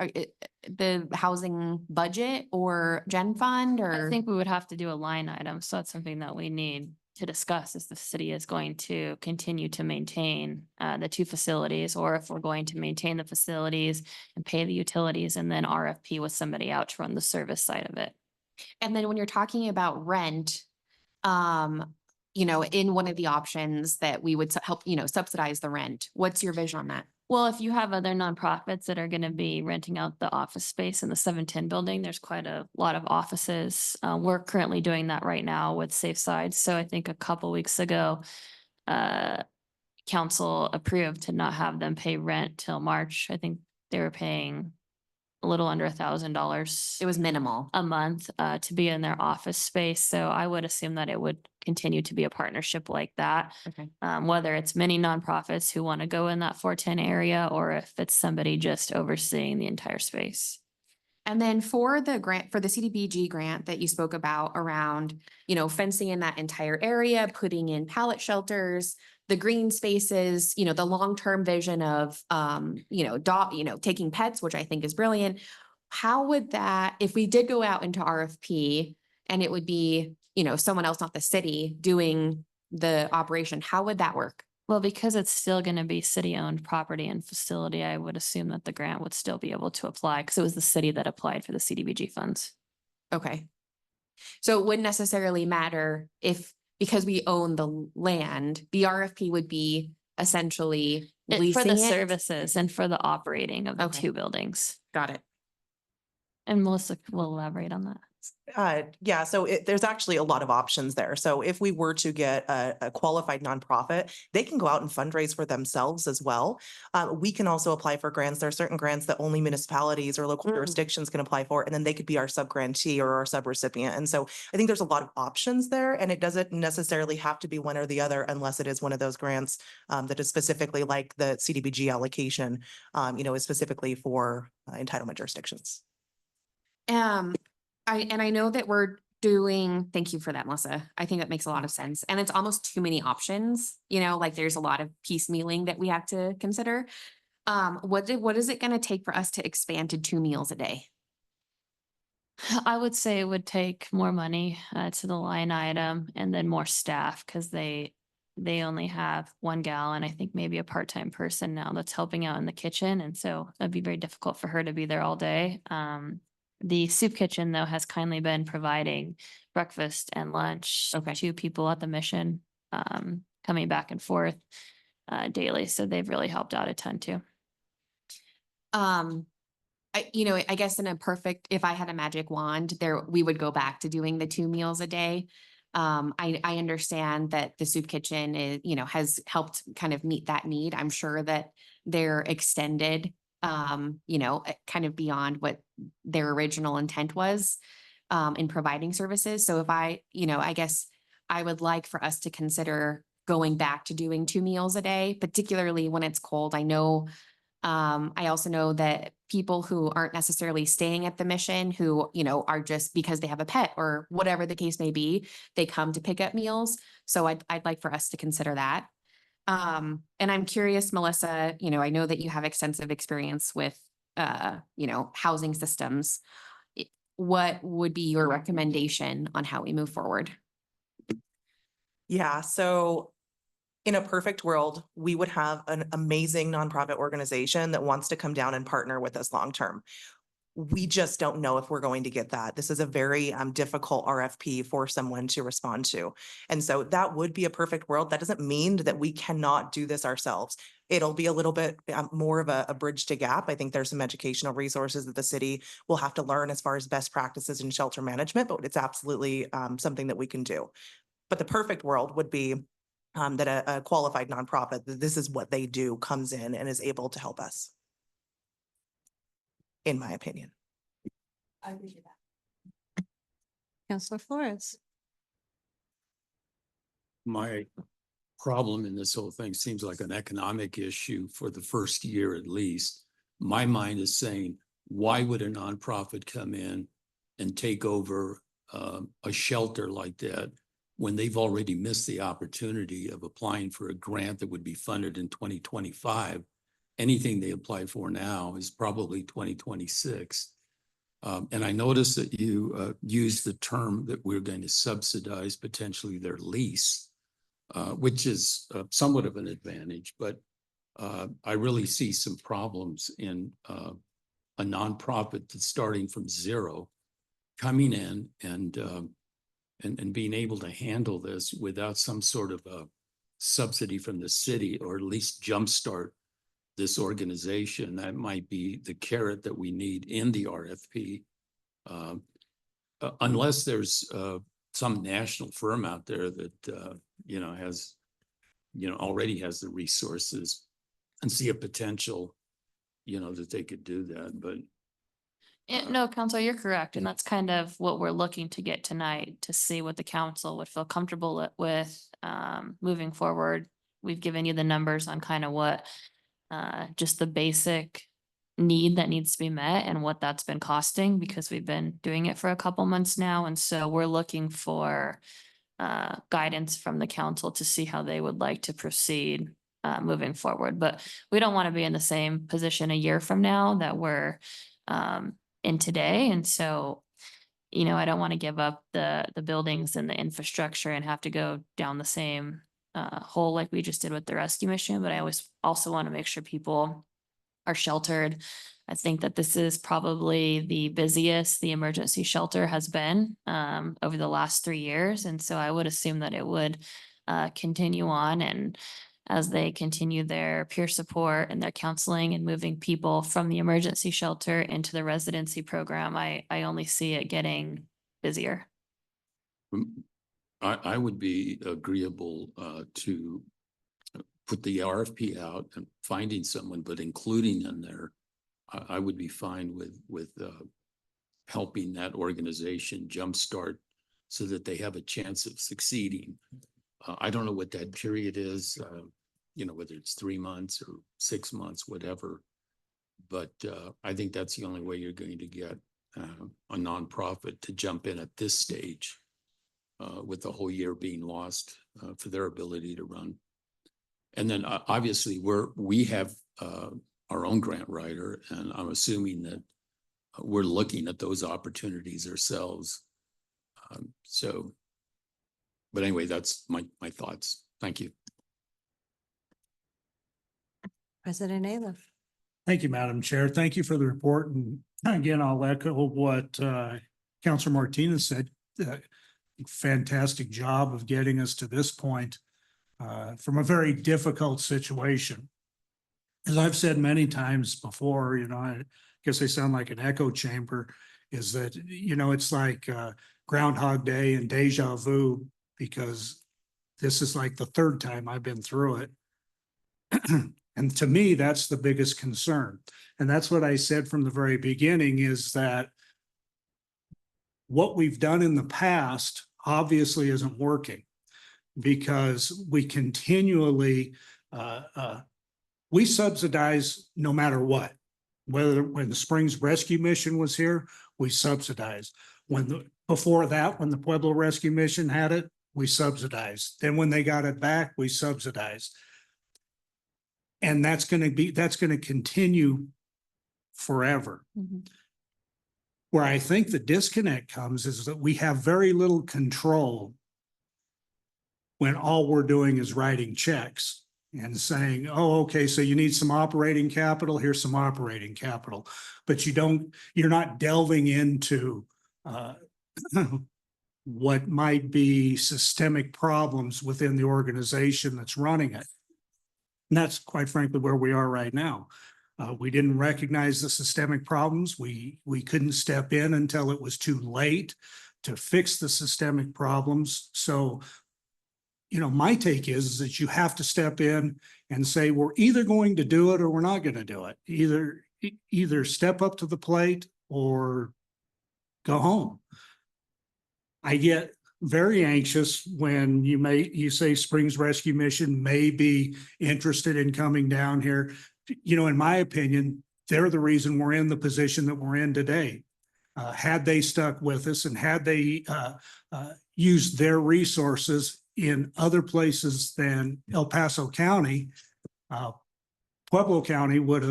S5: the housing budget or gen fund, or?
S7: I think we would have to do a line item. So that's something that we need to discuss if the city is going to continue to maintain the two facilities, or if we're going to maintain the facilities and pay the utilities and then RFP with somebody out to run the service side of it.
S5: And then when you're talking about rent, you know, in one of the options that we would help, you know, subsidize the rent, what's your vision on that?
S7: Well, if you have other nonprofits that are going to be renting out the office space in the 710 building, there's quite a lot of offices. We're currently doing that right now with Safe Side. So I think a couple weeks ago, council approved to not have them pay rent till March. I think they were paying a little under $1,000
S5: It was minimal.
S7: a month to be in their office space. So I would assume that it would continue to be a partnership like that.
S5: Okay.
S7: Whether it's many nonprofits who want to go in that 410 area, or if it's somebody just overseeing the entire space.
S5: And then for the grant, for the CDBG grant that you spoke about around, you know, fencing in that entire area, putting in pallet shelters, the green spaces, you know, the long-term vision of, you know, taking pets, which I think is brilliant. How would that, if we did go out into RFP and it would be, you know, someone else, not the city, doing the operation, how would that work?
S7: Well, because it's still going to be city-owned property and facility, I would assume that the grant would still be able to apply because it was the city that applied for the CDBG funds.
S5: Okay. So it wouldn't necessarily matter if, because we own the land, the RFP would be essentially
S7: For
S5: leasing
S7: the
S5: it?
S7: services and for the operating of the
S5: Okay.
S7: two buildings.
S5: Got it.
S7: And Melissa will elaborate on that.
S8: Yeah, so there's actually a lot of options there. So if we were to get a qualified nonprofit, they can go out and fundraise for themselves as well. We can also apply for grants. There are certain grants that only municipalities or local jurisdictions can apply for, and then they could be our subgrantee or our subrecipient. And so I think there's a lot of options there, and it doesn't necessarily have to be one or the other unless it is one of those grants that is specifically like the CDBG allocation, you know, is specifically for entitlement jurisdictions.
S5: I know that we're doing, thank you for that, Melissa. I think that makes a lot of sense. And it's almost too many options, you know, like there's a lot of piecemealing that we have to consider. What is it going to take for us to expand to 2 meals a day?
S7: I would say it would take more money to the line item and then more staff because they only have 1 gal and I think maybe a part-time person now that's helping out in the kitchen. And so it'd be very difficult for her to be there all day. The soup kitchen, though, has kindly been providing breakfast and lunch to people at the mission, coming back and forth daily. So they've really helped out a ton too.
S5: I guess in a perfect, if I had a magic wand there, we would go back to doing the 2 meals a day. I understand that the soup kitchen is, you know, has helped kind of meet that need. I'm sure that they're extended, you know, kind of beyond what their original intent was, in providing services. So if I guess I would like for us to consider going back to doing 2 meals a day, particularly when it's cold. I know I also know that people who aren't necessarily staying at the mission, who, you know, are just because they have a pet or whatever the case may be, they come to pick up meals. So I'd like for us to consider that. And I'm curious, Melissa, you know, I know that you have extensive experience with, you know, housing systems. What would be your recommendation on how we move forward?
S8: Yeah, so in a perfect world, we would have an amazing nonprofit organization that wants to come down and partner with us long-term. We just don't know if we're going to get that. This is a very difficult RFP for someone to respond to. And so that would be a perfect world. That doesn't mean that we cannot do this ourselves. It'll be a little bit more of a bridge to gap. I think there's some educational resources that the city will have to learn as far as best practices in shelter management, but it's absolutely something that we can do. But the perfect world would be that a qualified nonprofit, that this is what they do, comes in and is able to help us. In my opinion.
S7: I appreciate that.
S1: Counselor Flores.
S9: My problem in this whole thing seems like an economic issue for the first year at least. My mind is saying, why would a nonprofit come in and take over a shelter like that when they've already missed the opportunity of applying for a grant that would be funded in 2025? Anything they apply for now is probably 2026. And I noticed that you used the term that we're going to subsidize potentially their lease, which is somewhat of an advantage, but I really see some problems in a nonprofit that's starting from zero, coming in and being able to handle this without some sort of a subsidy from the city, or at least jumpstart this organization. That might be the carrot that we need in the RFP. Unless there's some national firm out there that, you know, has, you know, already has the resources and see a potential, you know, that they could do that, but.
S7: No, Council, you're correct. And that's kind of what we're looking to get tonight, to see what the council would feel comfortable with moving forward. We've given you the numbers on kind of what just the basic need that needs to be met and what that's been costing, because we've been doing it for a couple months now. And so we're looking for guidance from the council to see how they would like to proceed moving forward. But we don't want to be in the same position a year from now that we're in today. And so, you know, I don't want to give up the buildings and the infrastructure and have to go down the same hole like we just did with the rescue mission. But I always also want to make sure people are sheltered. I think that this is probably the busiest the emergency shelter has been over the last 3 years. And so I would assume that it would continue on, and as they continue their peer support and their counseling and moving people from the emergency shelter into the residency program, I only see it getting busier.
S9: I would be agreeable to put the RFP out and finding someone, but including in there, I would be fine with helping that organization jumpstart so that they have a chance of succeeding. I don't know what that period is, you know, whether it's 3 months or 6 months, whatever. But I think that's the only way you're going to get a nonprofit to jump in at this stage with the whole year being lost for their ability to run. And then obviously we have our own grant writer, and I'm assuming that we're looking at those opportunities ourselves. But anyway, that's my thoughts. Thank you.
S1: President Aliff.
S4: Thank you, Madam Chair. Thank you for the report. And again, I'll echo what Councilor Martinez said. Fantastic job of getting us to this point from a very difficult situation. As I've said many times before, you know, I guess I sound like an echo chamber, is that, you know, it's like Groundhog Day and deja vu, because this is like the third time I've been through it. And to me, that's the biggest concern. And that's what I said from the very beginning, is that what we've done in the past obviously isn't working, because we continually we subsidize no matter what. Whether when the Springs Rescue Mission was here, we subsidized. Before that, when the Pueblo Rescue Mission had it, we subsidized. Then when they got it back, we subsidized. And that's going to continue forever. Where I think the disconnect comes is that we have very little control when all we're doing is writing checks and saying, oh, okay, so you need some operating capital, here's some operating capital. But you're not delving into what might be systemic problems within the organization that's running it. And that's quite frankly where we are right now. We didn't recognize the systemic problems. We couldn't step in until it was too late to fix the systemic problems. So, my take is that you have to step in and say, we're either going to do it or we're not going to do it. Either step up to the plate or go home. I get very anxious when you say Springs Rescue Mission may be interested in coming down here. In my opinion, they're the reason we're in the position that we're in today. Had they stuck with us and had they used their resources in other places than El Paso County, Pueblo County would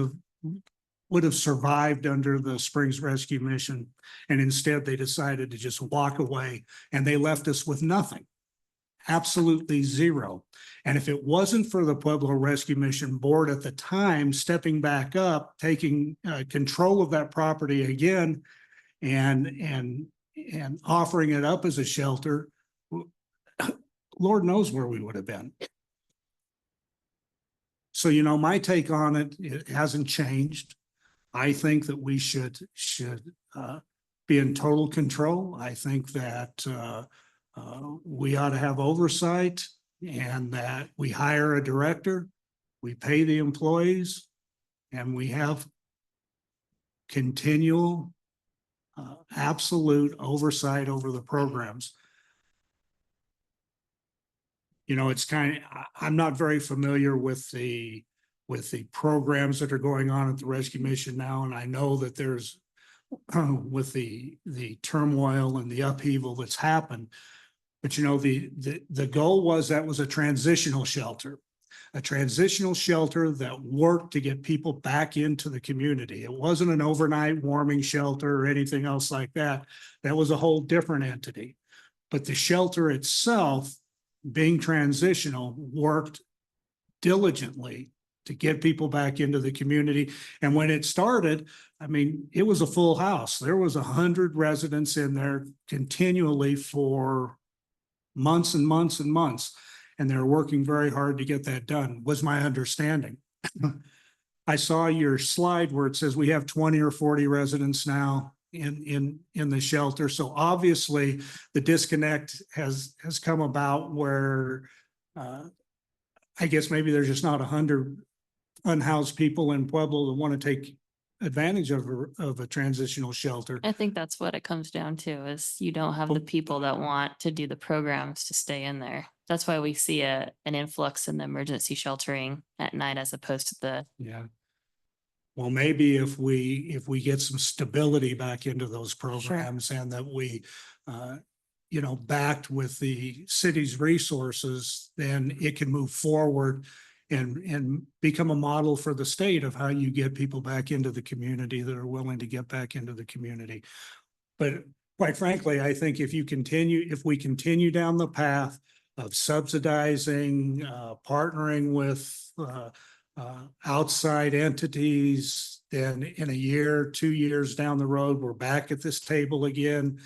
S4: have survived under the Springs Rescue Mission. And instead they decided to just walk away and they left us with nothing, absolutely zero. And if it wasn't for the Pueblo Rescue Mission Board at the time, stepping back up, taking control of that property again and offering it up as a shelter, Lord knows where we would have been. So, my take on it hasn't changed. I think that we should be in total control. I think that we ought to have oversight and that we hire a director, we pay the employees, and we have continual, absolute oversight over the programs. I'm not very familiar with the programs that are going on at the Rescue Mission now. And I know that there's with the turmoil and the upheaval that's happened, but the goal was that was a transitional shelter that worked to get people back into the community. It wasn't an overnight warming shelter or anything else like that. That was a whole different entity. But the shelter itself, being transitional, worked diligently to get people back into the community. And when it started, it was a full house. There was 100 residents in there continually for months and months and months. And they're working very hard to get that done, was my understanding. I saw your slide where it says we have 20 or 40 residents now in the shelter. So obviously the disconnect has come about where I guess maybe there's just not 100 unhoused people in Pueblo that want to take advantage of a transitional shelter.
S7: I think that's what it comes down to, is you don't have the people that want to do the programs to stay in there. That's why we see an influx in the emergency sheltering at night as opposed to the.
S4: Yeah. Well, maybe if we get some stability back into those programs and that we, backed with the city's resources, then it can move forward and become a model for the state of how you get people back into the community that are willing to get back into the community. But quite frankly, I think if we continue down the path of subsidizing, partnering with outside entities, then in a year, 2 years down the road, we're back at this table again,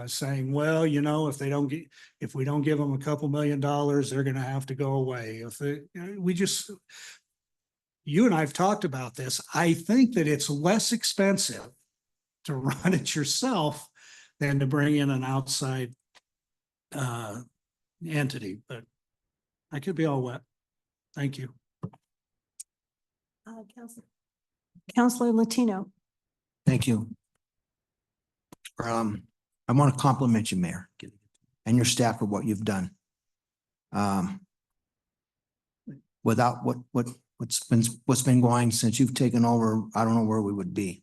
S4: saying, well, if we don't give them a couple $1 million, they're going to have to go away. You and I've talked about this. I think that it's less expensive to run it yourself than to bring in an outside entity, but I could be all wet. Thank you.
S1: Councilor Latino.
S10: Thank you. I want to compliment you, Mayor, and your staff for what you've done. Without what what's been going since you've taken over, I don't know where we would be.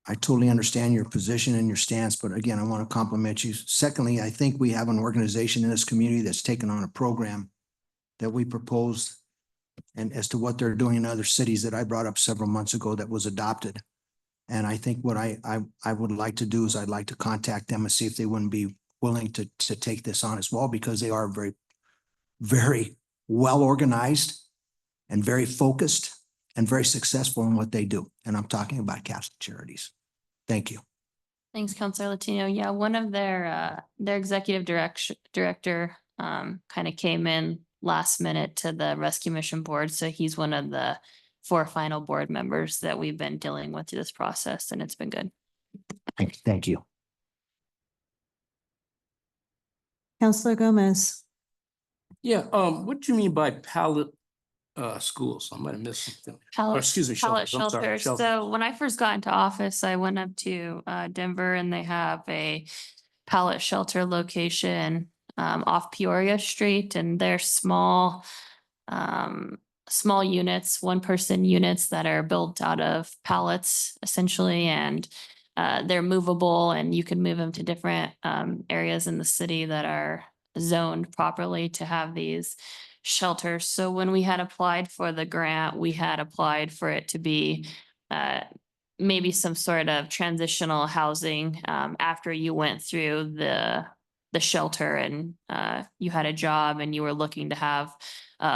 S10: I totally understand your position and your stance, but again, I want to compliment you. Secondly, I think we have an organization in this community that's taken on a program that we proposed and as to what they're doing in other cities that I brought up several months ago that was adopted. And I think what I would like to do is I'd like to contact them and see if they wouldn't be willing to take this on as well, because they are very, very well organized and very focused and very successful in what they do. And I'm talking about Catholic Charities. Thank you.
S7: Thanks, Counselor Latino. Yeah, one of their executive director kind of came in last minute to the Rescue Mission Board. So he's one of the 4 final board members that we've been dealing with through this process, and it's been good.
S10: Thank you.
S1: Counselor Gomez.
S11: Yeah, what do you mean by pallet schools? I might have missed something. Or excuse me,
S7: Pallet
S11: shelters. I'm sorry,
S7: shelters.
S11: shelters.
S7: So when I first got into office, I went up to Denver, and they have a pallet shelter location off Peoria Street, and they're small units, 1-person units that are built out of pallets essentially, and they're movable, and you can move them to different areas in the city that are zoned properly to have these shelters. So when we had applied for the grant, we had applied for it to be maybe some sort of transitional housing after you went through the shelter and you had a job and you were looking to have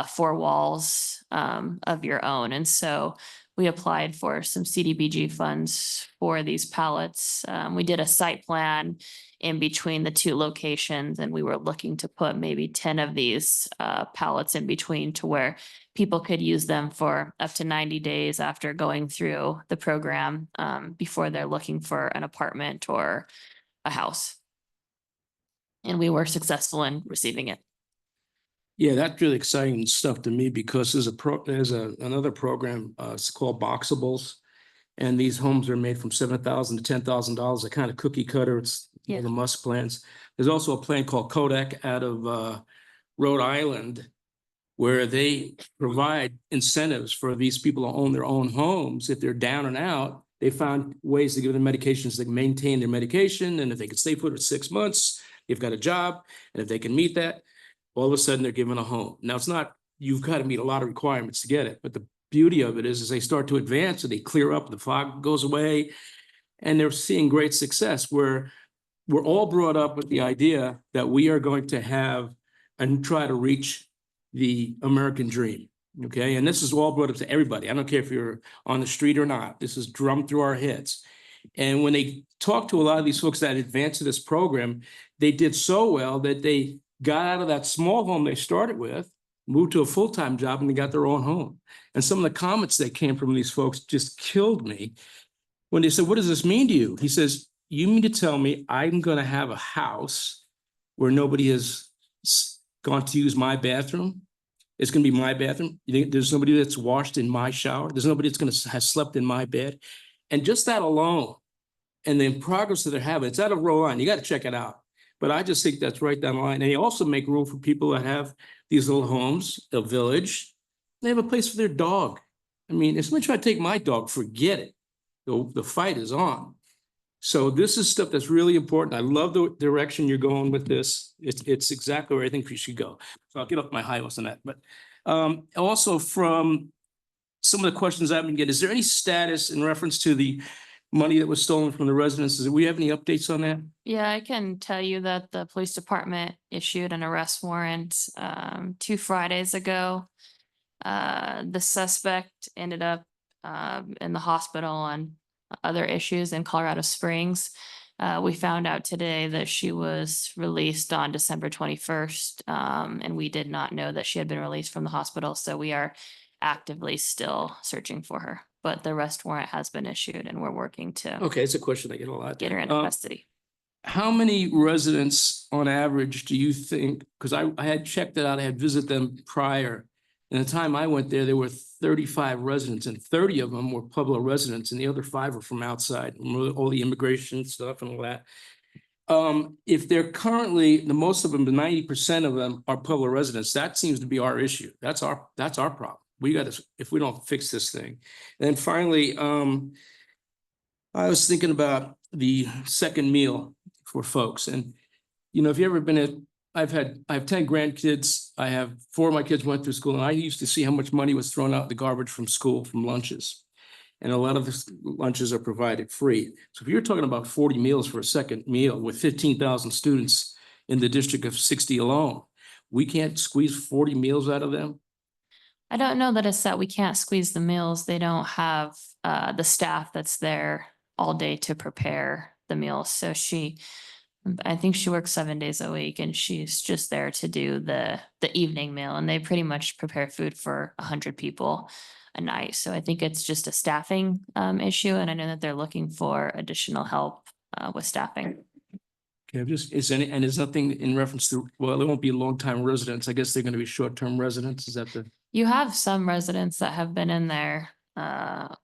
S7: 4 walls of your own. And so we applied for some CDBG funds for these pallets. We did a site plan in between the 2 locations, and we were looking to put maybe 10 of these pallets in between to where people could use them for up to 90 days after going through the program before they're looking for an apartment or a house. And we were successful in receiving it.
S11: Yeah, that's really exciting stuff to me, because there's another program, it's called Boxables. And these homes are made from $7,000 to $10,000, a kind of cookie cutter. It's
S7: Yeah.
S11: the Musk plans. There's also a plan called Kodak out of Rhode Island, where they provide incentives for these people to own their own homes. If they're down and out, they found ways to give them medications that maintain their medication. And if they can stay put for 6 months, they've got a job. And if they can meet that, all of a sudden they're given a home. Now, it's not, you've got to meet a lot of requirements to get it, but the beauty of it is they start to advance and they clear up, the fog goes away, and they're seeing great success, where we're all brought up with the idea that we are going to have and try to reach the American dream. Okay. And this is all brought up to everybody. I don't care if you're on the street or not. This is drummed through our heads. And when they talk to a lot of these folks that advanced to this program, they did so well that they got out of that small home they started with, moved to a full-time job, and they got their own home. And some of the comments that came from these folks just killed me when they said, "What does this mean to you?" He says, "You mean to tell me I'm going to have a house where nobody has gone to use my bathroom? It's going to be my bathroom. You think there's nobody that's washed in my shower? There's nobody that's going to have slept in my bed?" And just that alone, and the progress that they're having, it's out of Rhode Island. You got to check it out. But I just think that's right down the line. And they also make room for people that have these little homes, a village. They have a place for their dog. I mean, if somebody tried to take my dog, forget it. The fight is on. So this is stuff that's really important. I love the direction you're going with this. It's exactly where I think we should go. So I'll get off my high horse on that. But also from some of the questions I've been getting, is there any status in reference to the money that was stolen from the residences? Do we have any updates on that?
S7: Yeah, I can tell you that the police department issued an arrest warrant 2 Fridays ago. The suspect ended up in the hospital on other issues in Colorado Springs. We found out today that she was released on December 21st, and we did not know that she had been released from the hospital. So we are actively still searching for her. But the arrest warrant has been issued, and we're working to
S11: Okay, it's a question I get a lot.
S7: get her into custody.
S11: How many residents on average do you think, because I had checked it out, I had visited them prior. And the time I went there were 35 residents, and 30 of them were Pueblo residents, and the other 5 were from outside, all the immigration stuff and all that. If they're currently, the most of them, the 90% of them are Pueblo residents, that seems to be our issue. That's our problem. We got to, if we don't fix this thing. And then finally, I was thinking about the second meal for folks. And, you know, if you ever been at, I have 10 grandkids. I have 4 of my kids went through school, and I used to see how much money was thrown out in the garbage from school, from lunches. And a lot of the lunches are provided free. So if you're talking about 40 meals for a second meal with 15,000 students in the district of 60 alone, we can't squeeze 40 meals out of them?
S7: I don't know that it's that we can't squeeze the meals. They don't have the staff that's there all day to prepare the meals. So I think she works 7 days a week, and she's just there to do the evening meal, and they pretty much prepare food for 100 people a night. So I think it's just a staffing issue, and I know that they're looking for additional help with staffing.
S11: Okay, there's nothing in reference to, well, it won't be long-time residents. I guess they're going to be short-term residents. Is that the?
S7: You have some residents that have been in there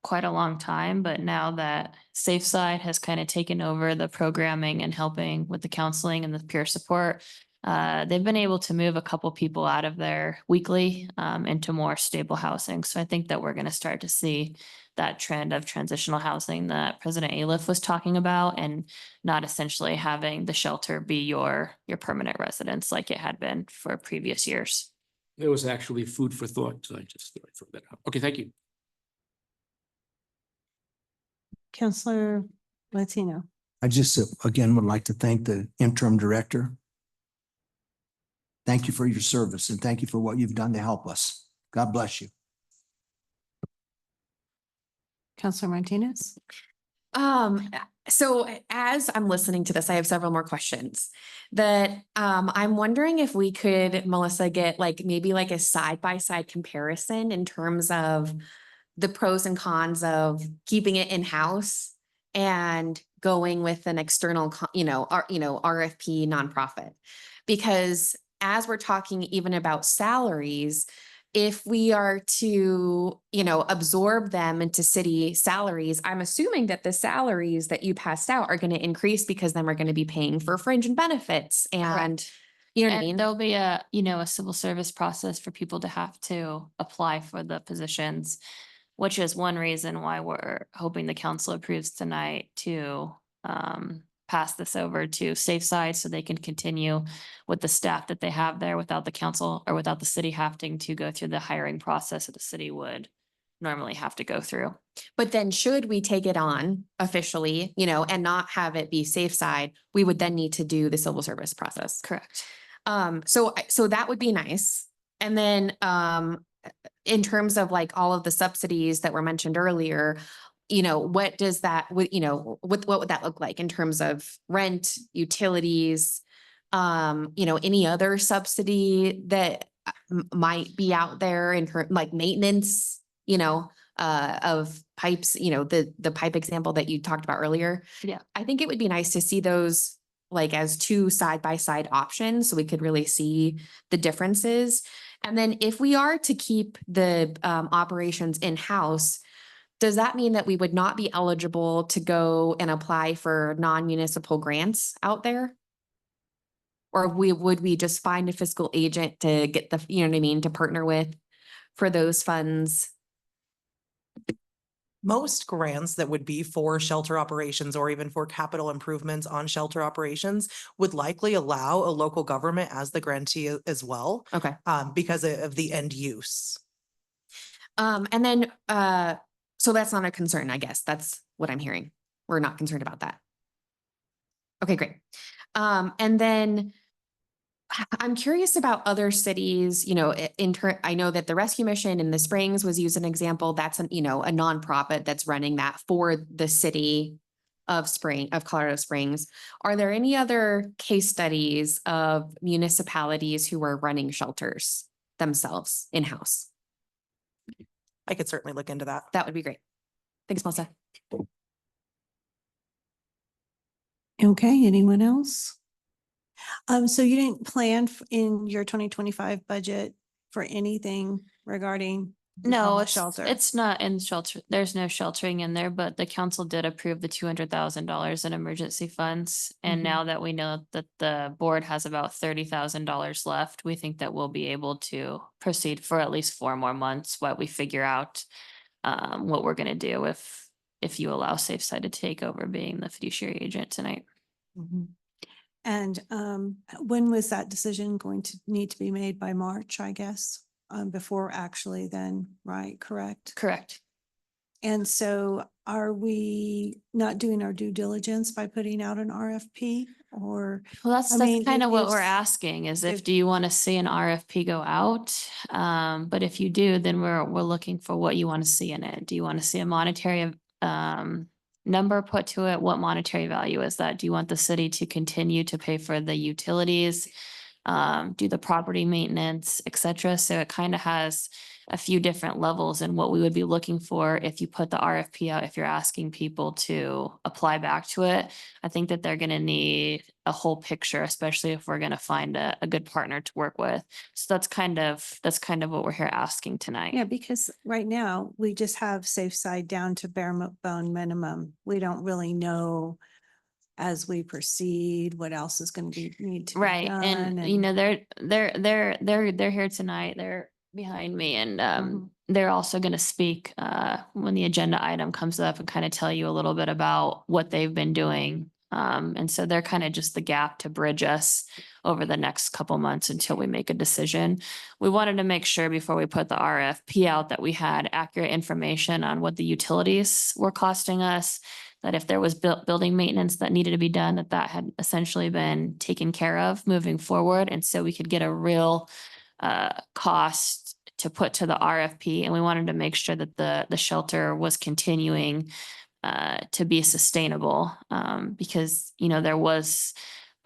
S7: quite a long time, but now that Safe Side has kind of taken over the programming and helping with the counseling and the peer support, they've been able to move a couple people out of there weekly into more stable housing. So I think that we're going to start to see that trend of transitional housing that President Aliff was talking about, and not essentially having the shelter be your permanent residence like it had been for previous years.
S11: There was actually food for thought. So I just thought I'd throw that out. Okay, thank you.
S1: Counselor Latino.
S10: I just, again, would like to thank the interim director. Thank you for your service and thank you for what you've done to help us. God bless you.
S1: Counselor Martinez.
S5: So as I'm listening to this, I have several more questions that I'm wondering if we could, Melissa, get like maybe like a side-by-side comparison in terms of the pros and cons of keeping it in-house and going with an external, RFP nonprofit. Because as we're talking even about salaries, if we are to, absorb them into city salaries, I'm assuming that the salaries that you passed out are going to increase because then we're going to be paying for fringe and benefits and, you know what I
S7: And
S5: mean?
S7: there'll be a civil service process for people to have to apply for the positions, which is one reason why we're hoping the council approves tonight to pass this over to Safe Side so they can continue with the staff that they have there without the council or without the city having to go through the hiring process that the city would normally have to go through.
S5: But then should we take it on officially, and not have it be Safe Side, we would then need to do the civil service process.
S7: Correct.
S5: So that would be nice. And then in terms of like all of the subsidies that were mentioned earlier, what does that, what would that look like in terms of rent, utilities, any other subsidy that might be out there in like maintenance, of pipes, the pipe example that you talked about earlier.
S7: Yeah.
S5: I think it would be nice to see those like as two side-by-side options so we could really see the differences. And then if we are to keep the operations in-house, does that mean that we would not be eligible to go and apply for non-municipal grants out there? Or would we just find a fiscal agent to get the, to partner with for those funds?
S8: Most grants that would be for shelter operations or even for capital improvements on shelter operations would likely allow a local government as the grantee as well.
S5: Okay.
S8: Because of the end use.
S5: And then, so that's not a concern, I guess. That's what I'm hearing. We're not concerned about that. Okay, great. And then I'm curious about other cities, I know that the Rescue Mission in the Springs was used an example. That's a nonprofit that's running that for the city of Colorado Springs. Are there any other case studies of municipalities who are running shelters themselves in-house?
S8: I could certainly look into that.
S5: That would be great. Thanks, Melissa.
S1: Okay, anyone else? So you didn't plan in your 2025 budget for anything regarding
S7: No,
S1: homeless
S7: it's,
S1: shelter?
S7: it's not in shelter. There's no sheltering in there, but the council did approve the $200,000 in emergency funds. And
S1: Mhm.
S7: now that we know that the board has about $30,000 left, we think that we'll be able to proceed for at least 4 more months while we figure out what we're gonna do if you allow Safe Side to take over being the fiduciary agent tonight.
S1: Mhm. And when was that decision going to need to be made? By March, I guess, before actually then, right? Correct?
S7: Correct.
S1: And so are we not doing our due diligence by putting out an RFP or?
S7: Well, that's
S1: I mean,
S7: kind of what
S1: if-
S7: we're asking is
S1: if-
S7: if, do you want to see an RFP go out? But if you do, then we're looking for what you want to see in it. Do you want to see a monetary number put to it? What monetary value is that? Do you want the city to continue to pay for the utilities? Do the property maintenance, et cetera. So it kind of has a few different levels and what we would be looking for if you put the RFP out, if you're asking people to apply back to it. I think that they're gonna need a whole picture, especially if we're gonna find a good partner to work with. So that's kind of what we're here asking tonight.
S1: Yeah, because right now we just have Safe Side down to bare bone minimum. We don't really know as we proceed, what else is going to need to be
S7: Right,
S1: done.
S7: and you know, they're here tonight, they're behind me and
S1: Mhm.
S7: they're also gonna speak when the agenda item comes up and kind of tell you a little bit about what they've been doing. And so they're kind of just the gap to bridge us over the next couple months until we make a decision. We wanted to make sure before we put the RFP out that we had accurate information on what the utilities were costing us, that if there was building maintenance that needed to be done, that had essentially been taken care of moving forward. And so we could get a real cost to put to the RFP. And we wanted to make sure that the shelter was continuing to be sustainable. Because, you know, there was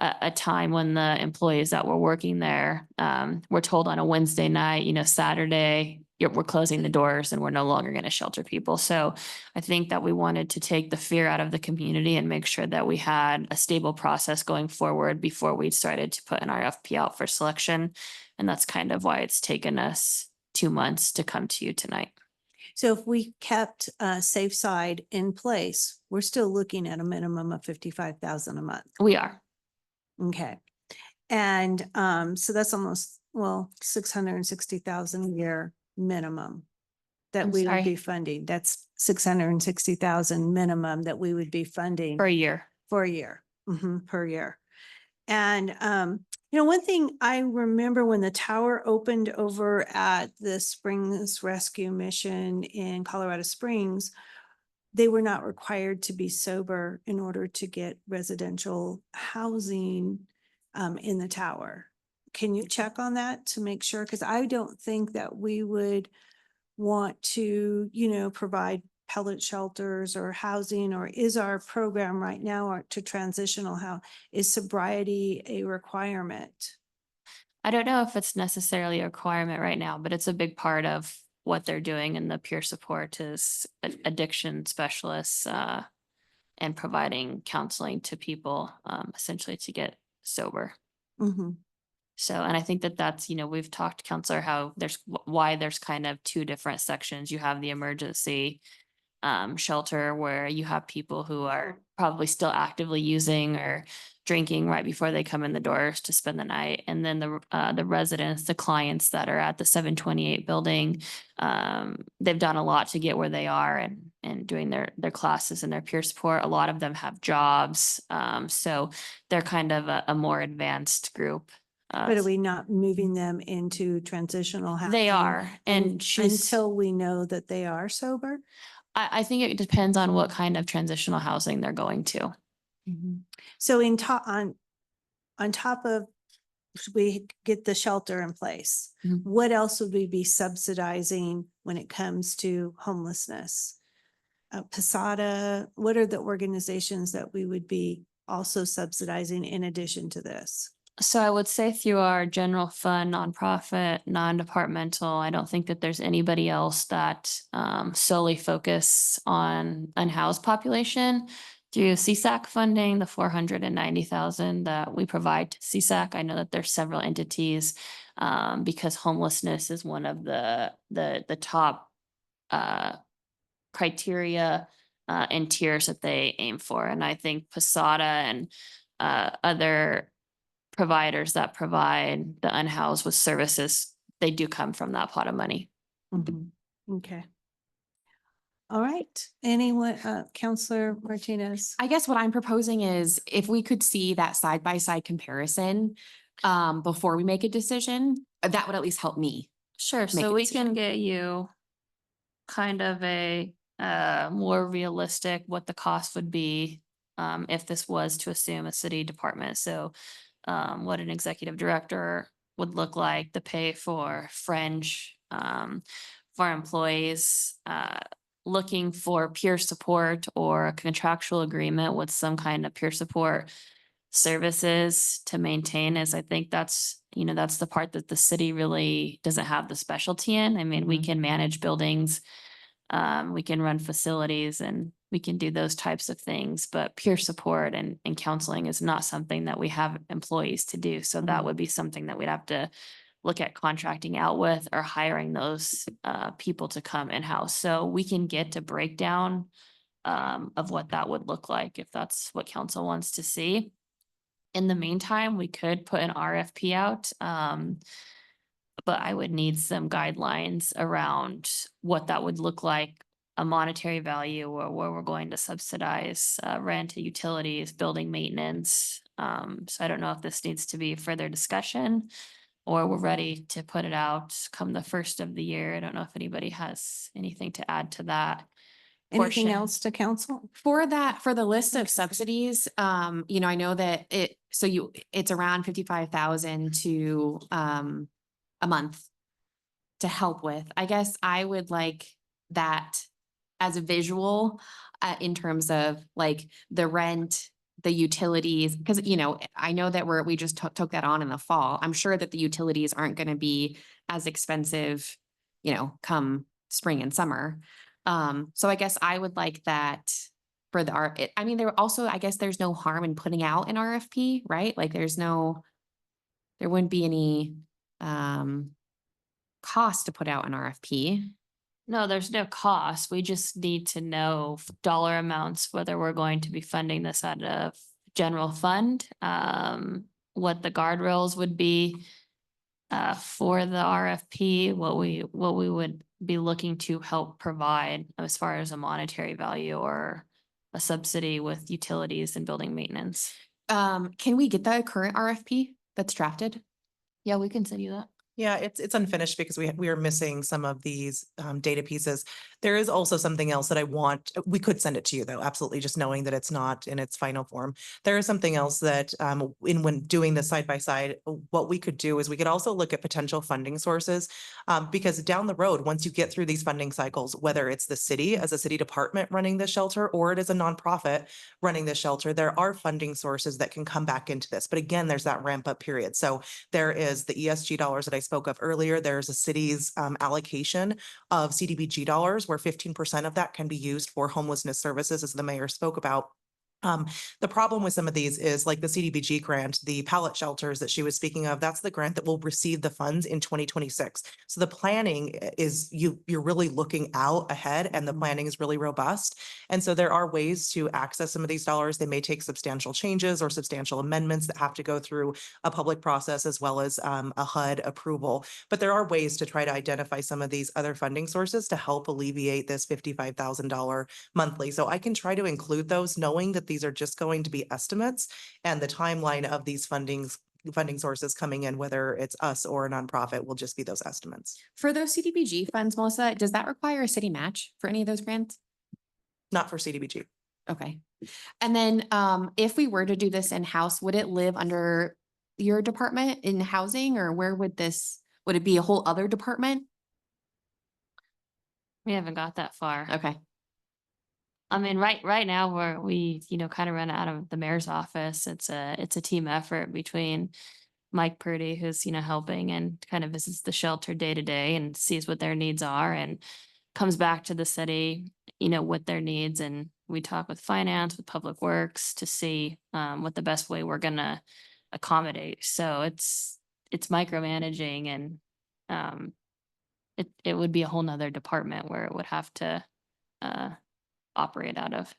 S7: a time when the employees that were working there were told on a Wednesday night, you know, Saturday, we're closing the doors and we're no longer going to shelter people. So I think that we wanted to take the fear out of the community and make sure that we had a stable process going forward before we started to put an RFP out for selection. And that's kind of why it's taken us 2 months to come to you tonight.
S1: So if we kept Safe Side in place, we're still looking at a minimum of 55,000 a month.
S7: We are.
S1: Okay. And so that's almost, well, 660,000 a year minimum that
S7: I'm
S1: we would
S7: sorry?
S1: be funding. That's 660,000 minimum that we would be funding
S7: For a year.
S1: for a year, per year. And, you know, one thing I remember when the tower opened over at the Springs Rescue Mission in Colorado Springs, they were not required to be sober in order to get residential housing in the tower. Can you check on that to make sure? Because I don't think that we would want to, you know, provide pellet shelters or housing, or is our program right now or to transitional how is sobriety a requirement?
S7: I don't know if it's necessarily a requirement right now, but it's a big part of what they're doing in the peer support is addiction specialists and providing counseling to people essentially to get sober.
S1: Mhm.
S7: So, and I think that that's, you know, we've talked to counselor how there's why there's kind of 2 different sections. You have the emergency shelter where you have people who are probably still actively using or drinking right before they come in the doors to spend the night. And then the residents, the clients that are at the 728 building, they've done a lot to get where they are and doing their classes and their peer support. A lot of them have jobs. So they're kind of a more advanced group.
S1: But are we not moving them into transitional housing?
S7: They are, and she's.
S1: Until we know that they are sober?
S7: I think it depends on what kind of transitional housing they're going to.
S1: So on top of we get the shelter in place,
S7: Mhm.
S1: what else would we be subsidizing when it comes to homelessness? Posada, what are the organizations that we would be also subsidizing in addition to this?
S7: So I would say through our general fund, nonprofit, non-departmental, I don't think that there's anybody else that solely focus on unhoused population. Through CSAC funding, the 490,000 that we provide to CSAC, I know that there's several entities because homelessness is one of the top criteria and tiers that they aim for. And I think Posada and other providers that provide the unhoused with services, they do come from that pot of money.
S1: Mhm. Okay. All right. Anyone, Counselor Martinez?
S5: I guess what I'm proposing is if we could see that side by side comparison before we make a decision, that would at least help me.
S7: Sure,
S5: Make
S7: so
S5: a
S7: we
S5: decision.
S7: can get you kind of a more realistic what the cost would be if this was to assume a city department. So what an executive director would look like, the pay for fringe for employees, looking for peer support or a contractual agreement with some kind of peer support services to maintain, as I think that's, that's the part that the city really doesn't have the specialty in. I mean, we
S1: Mhm.
S7: can manage buildings, we can run facilities, and we can do those types of things, but peer support and counseling is not something that we have employees to do. So that
S1: Mhm.
S7: would be something that we'd have to look at contracting out with or hiring those people to come in-house. So we can get a breakdown of what that would look like if that's what council wants to see. In the meantime, we could put an RFP out. But I would need some guidelines around what that would look like, a monetary value, or where we're going to subsidize rent, utilities, building maintenance. So I don't know if this needs to be further discussion, or we're ready to put it out come the first of the year. I don't know if anybody has anything to add to that.
S1: Anything
S7: portion.
S1: else to council?
S5: For the list of subsidies, I know that it's around 55,000 to a month to help with. I guess I would like that as a visual in terms of like the rent, the utilities, because I know that we just took that on in the fall. I'm sure that the utilities aren't going to be as expensive, come spring and summer. So I guess I would like that for I mean, I guess there's no harm in putting out an RFP, right? Like there wouldn't be any cost to put out an RFP.
S7: No, there's no cost. We just need to know dollar amounts, whether we're going to be funding this out of general fund, what the guardrails would be for the RFP, what we would be looking to help provide as far as a monetary value or a subsidy with utilities and building maintenance.
S5: Can we get the current RFP that's drafted?
S7: Yeah, we can send you that.
S8: Yeah, it's unfinished because we are missing some of these data pieces. There is also something else that we could send it to you though, absolutely, just knowing that it's not in its final form. There is something else that when doing the side by side, what we could do is we could also look at potential funding sources because down the road, once you get through these funding cycles, whether it's the city as a city department running the shelter or it is a nonprofit running the shelter, there are funding sources that can come back into this. But again, there's that ramp up period. So there is the ESG dollars that I spoke of earlier. There's a city's allocation of CDBG dollars where 15% of that can be used for homelessness services, as the mayor spoke about. The problem with some of these is like the CDBG grant, the pallet shelters that she was speaking of, that's the grant that will receive the funds in 2026. So the planning is you're really looking out ahead and the planning is really robust. And so there are ways to access some of these dollars. They may take substantial changes or substantial amendments that have to go through a public process as well as a HUD approval. But there are ways to try to identify some of these other funding sources to help alleviate this $55,000 monthly. So I can try to include those knowing that these are just going to be estimates and the timeline of these funding sources coming in, whether it's us or a nonprofit, will just be those estimates.
S5: For those CDBG funds, Melissa, does that require a city match for any of those grants?
S8: Not for CDBG.
S5: Okay. And then if we were to do this in-house, would it live under your department in housing, or where would it be a whole other department?
S7: We haven't got that far.
S5: Okay.
S7: I mean, right now we kind of run out of the mayor's office. It's a team effort between Mike Purdy, who's, helping and kind of visits the shelter day to day and sees what their needs are and comes back to the city, with their needs. And we talk with finance, with public works to see what the best way we're gonna accommodate. So it's micromanaging and, it would be a whole nother department where it would have to, operate out of.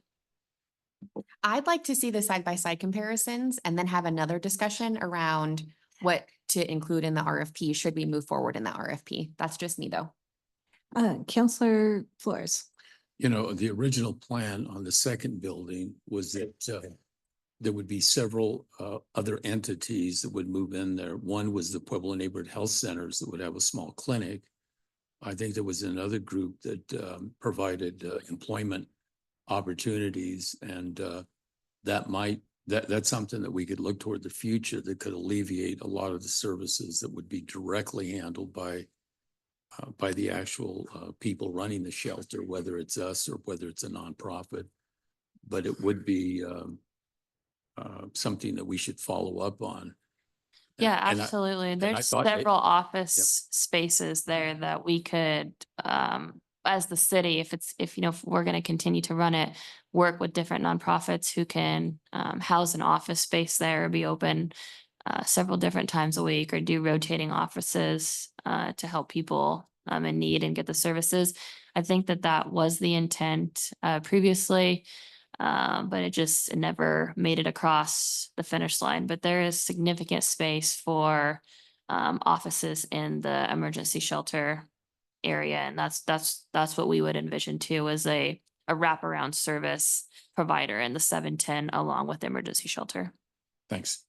S5: I'd like to see the side-by-side comparisons and then have another discussion around what to include in the RFP, should we move forward in the RFP. That's just me, though.
S1: Counselor Flores.
S9: You know, the original plan on the second building was that there would be several other entities that would move in there. One was the Pueblo Neighborhood Health Centers that would have a small clinic. I think there was another group that provided employment opportunities, and that's something that we could look toward the future that could alleviate a lot of the services that would be directly handled by the actual people running the shelter, whether it's us or whether it's a nonprofit. But it would be something that we should follow up on.
S7: Yeah,
S9: And I-
S7: absolutely. There's
S9: thought that-
S7: several office spaces there that we could, as the city, if we're gonna continue to run it, work with different nonprofits who can house an office space there, be open several different times a week, or do rotating offices to help people in need and get the services. I think that was the intent previously. But it never made it across the finish line. But there is significant space for offices in the emergency shelter area, and that's what we would envision too, as a wraparound service provider in the 710 along with the emergency shelter.
S9: Thanks.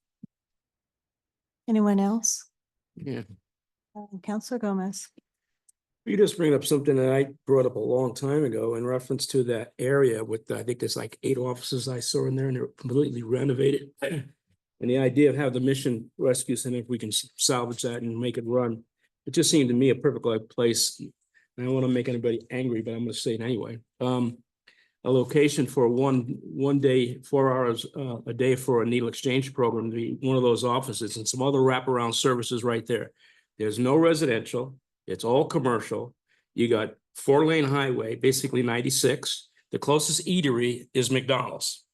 S1: Anyone else?
S11: Yeah.
S1: Counselor Gomez.
S11: You just bring up something that I brought up a long time ago in reference to that area with, I think there's like 8 offices I saw in there, and they're completely renovated. And the idea of having the Mission Rescue Center, if we can salvage that and make it run, it just seemed to me a perfect place. And I don't want to make anybody angry, but I'm going to say it anyway. A location for one day, 4 hours a day for a needle exchange program to be one of those offices, and some other wraparound services right there. There's no residential. It's all commercial. You got 4-lane highway, basically 96. The closest eatery is McDonald's.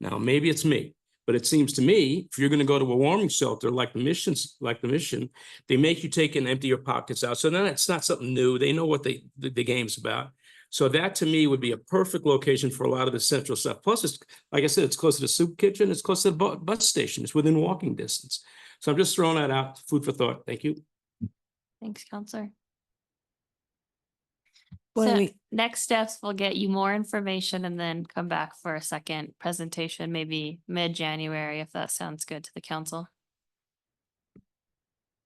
S11: Now, maybe it's me, but it seems to me, if you're going to go to a warming shelter like the Mission, they make you take and empty your pockets out. So then it's not something new. They know what the game's about. So that to me would be a perfect location for a lot of the central stuff. Plus, it's, like I said, it's close to the soup kitchen. It's close to the bus station. It's within walking distance. So I'm just throwing that out. Food for thought. Thank you.
S7: Thanks, Counselor.
S1: Well,
S7: So
S1: we-
S7: next steps, we'll get you more information and then come back for a second presentation, maybe mid-January, if that sounds good to the council.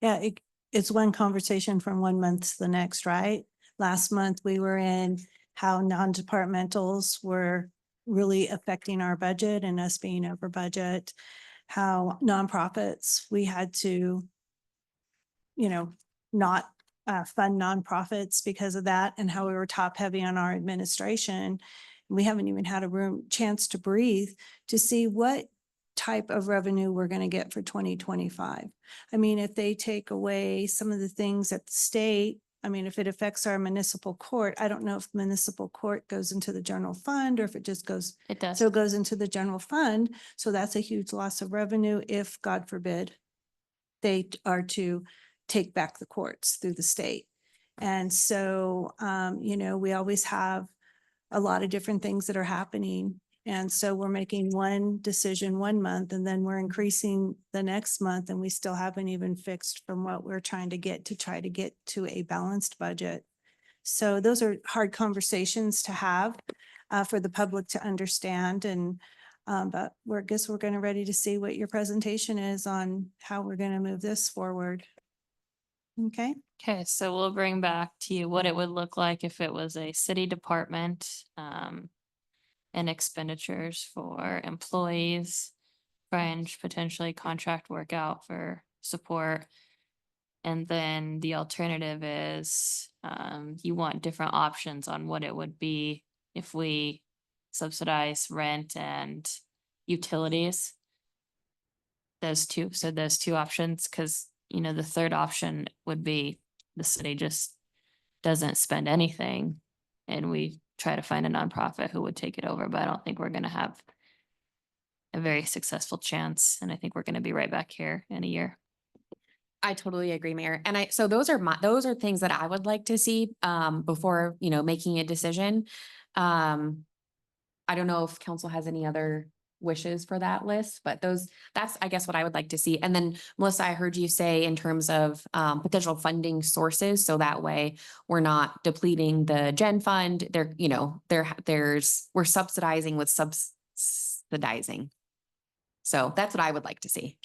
S1: Yeah, it's one conversation from one month to the next, right? Last month, we were in how non-departmentals were really affecting our budget and us being over budget. How nonprofits, we had to, not fund nonprofits because of that, and how we were top heavy on our administration. We haven't even had a chance to breathe to see what type of revenue we're going to get for 2025. I mean, if they take away some of the things at the state, I mean, if it affects our municipal court, I don't know if municipal court goes into the general fund or if it just goes,
S7: It does.
S1: so it goes into the general fund. So that's a huge loss of revenue if, God forbid, they are to take back the courts through the state. And so, we always have a lot of different things that are happening. And so we're making one decision one month and then we're increasing the next month, and we still haven't even fixed from what we're trying to get to a balanced budget. So those are hard conversations to have for the public to understand. And but I guess we're going to ready to see what your presentation is on how we're going to move this forward. Okay.
S7: Okay, so we'll bring back to you what it would look like if it was a city department, and expenditures for employees, fringe, potentially contract work out for support. And then the alternative is, you want different options on what it would be if we subsidize rent and utilities. Those two options, because the third option would be the city just doesn't spend anything and we try to find a nonprofit who would take it over, but I don't think we're going to have a very successful chance. And I think we're going to be right back here in a year.
S5: I totally agree, Mayor. And so those are things that I would like to see, before, making a decision. I don't know if council has any other wishes for that list, but that's, I guess, what I would like to see. And then Melissa, I heard you say in terms of, potential funding sources, so that way we're not depleting the gen fund. We're subsidizing with subsidizing. So that's what I would like to see.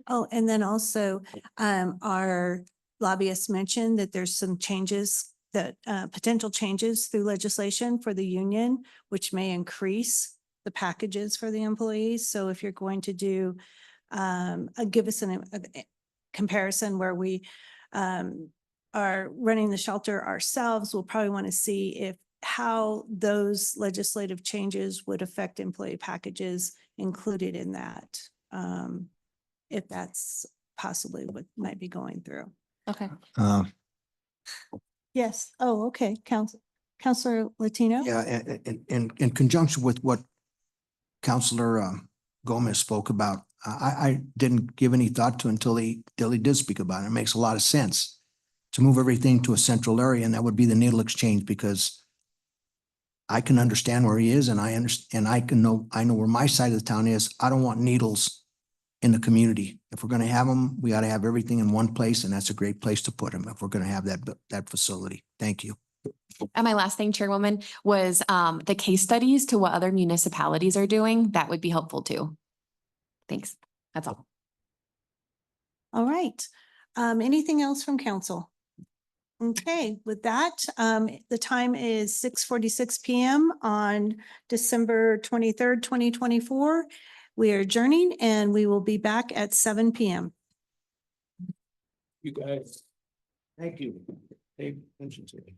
S1: Oh, and then also, our lobbyists mentioned that there's some changes that, potential changes through legislation for the union, which may increase the packages for the employees. So if you're going to do, give us a comparison where we, are running the shelter ourselves, we'll probably want to see how those legislative changes would affect employee packages included in that. If that's possibly what might be going through.
S5: Okay.
S1: Yes. Oh, okay. Counselor Latino?
S10: Yeah, in conjunction with what Counselor Gomez spoke about, I didn't give any thought to until he did speak about it. It makes a lot of sense to move everything to a central area, and that would be the needle exchange, because I can understand where he is, and I understand, I know where my side of the town is. I don't want needles in the community. If we're going to have them, we ought to have everything in one place, and that's a great place to put them if we're going to have that facility. Thank you.
S5: And my last thing, Chairwoman, was the case studies to what other municipalities are doing. That would be helpful too. Thanks. That's all.
S1: All right. Anything else from council? Okay, with that, the time is 6:46 PM on December 23rd, 2024. We are adjourning and we will be back at 7 PM.
S9: You guys. Thank you. Pay attention to me.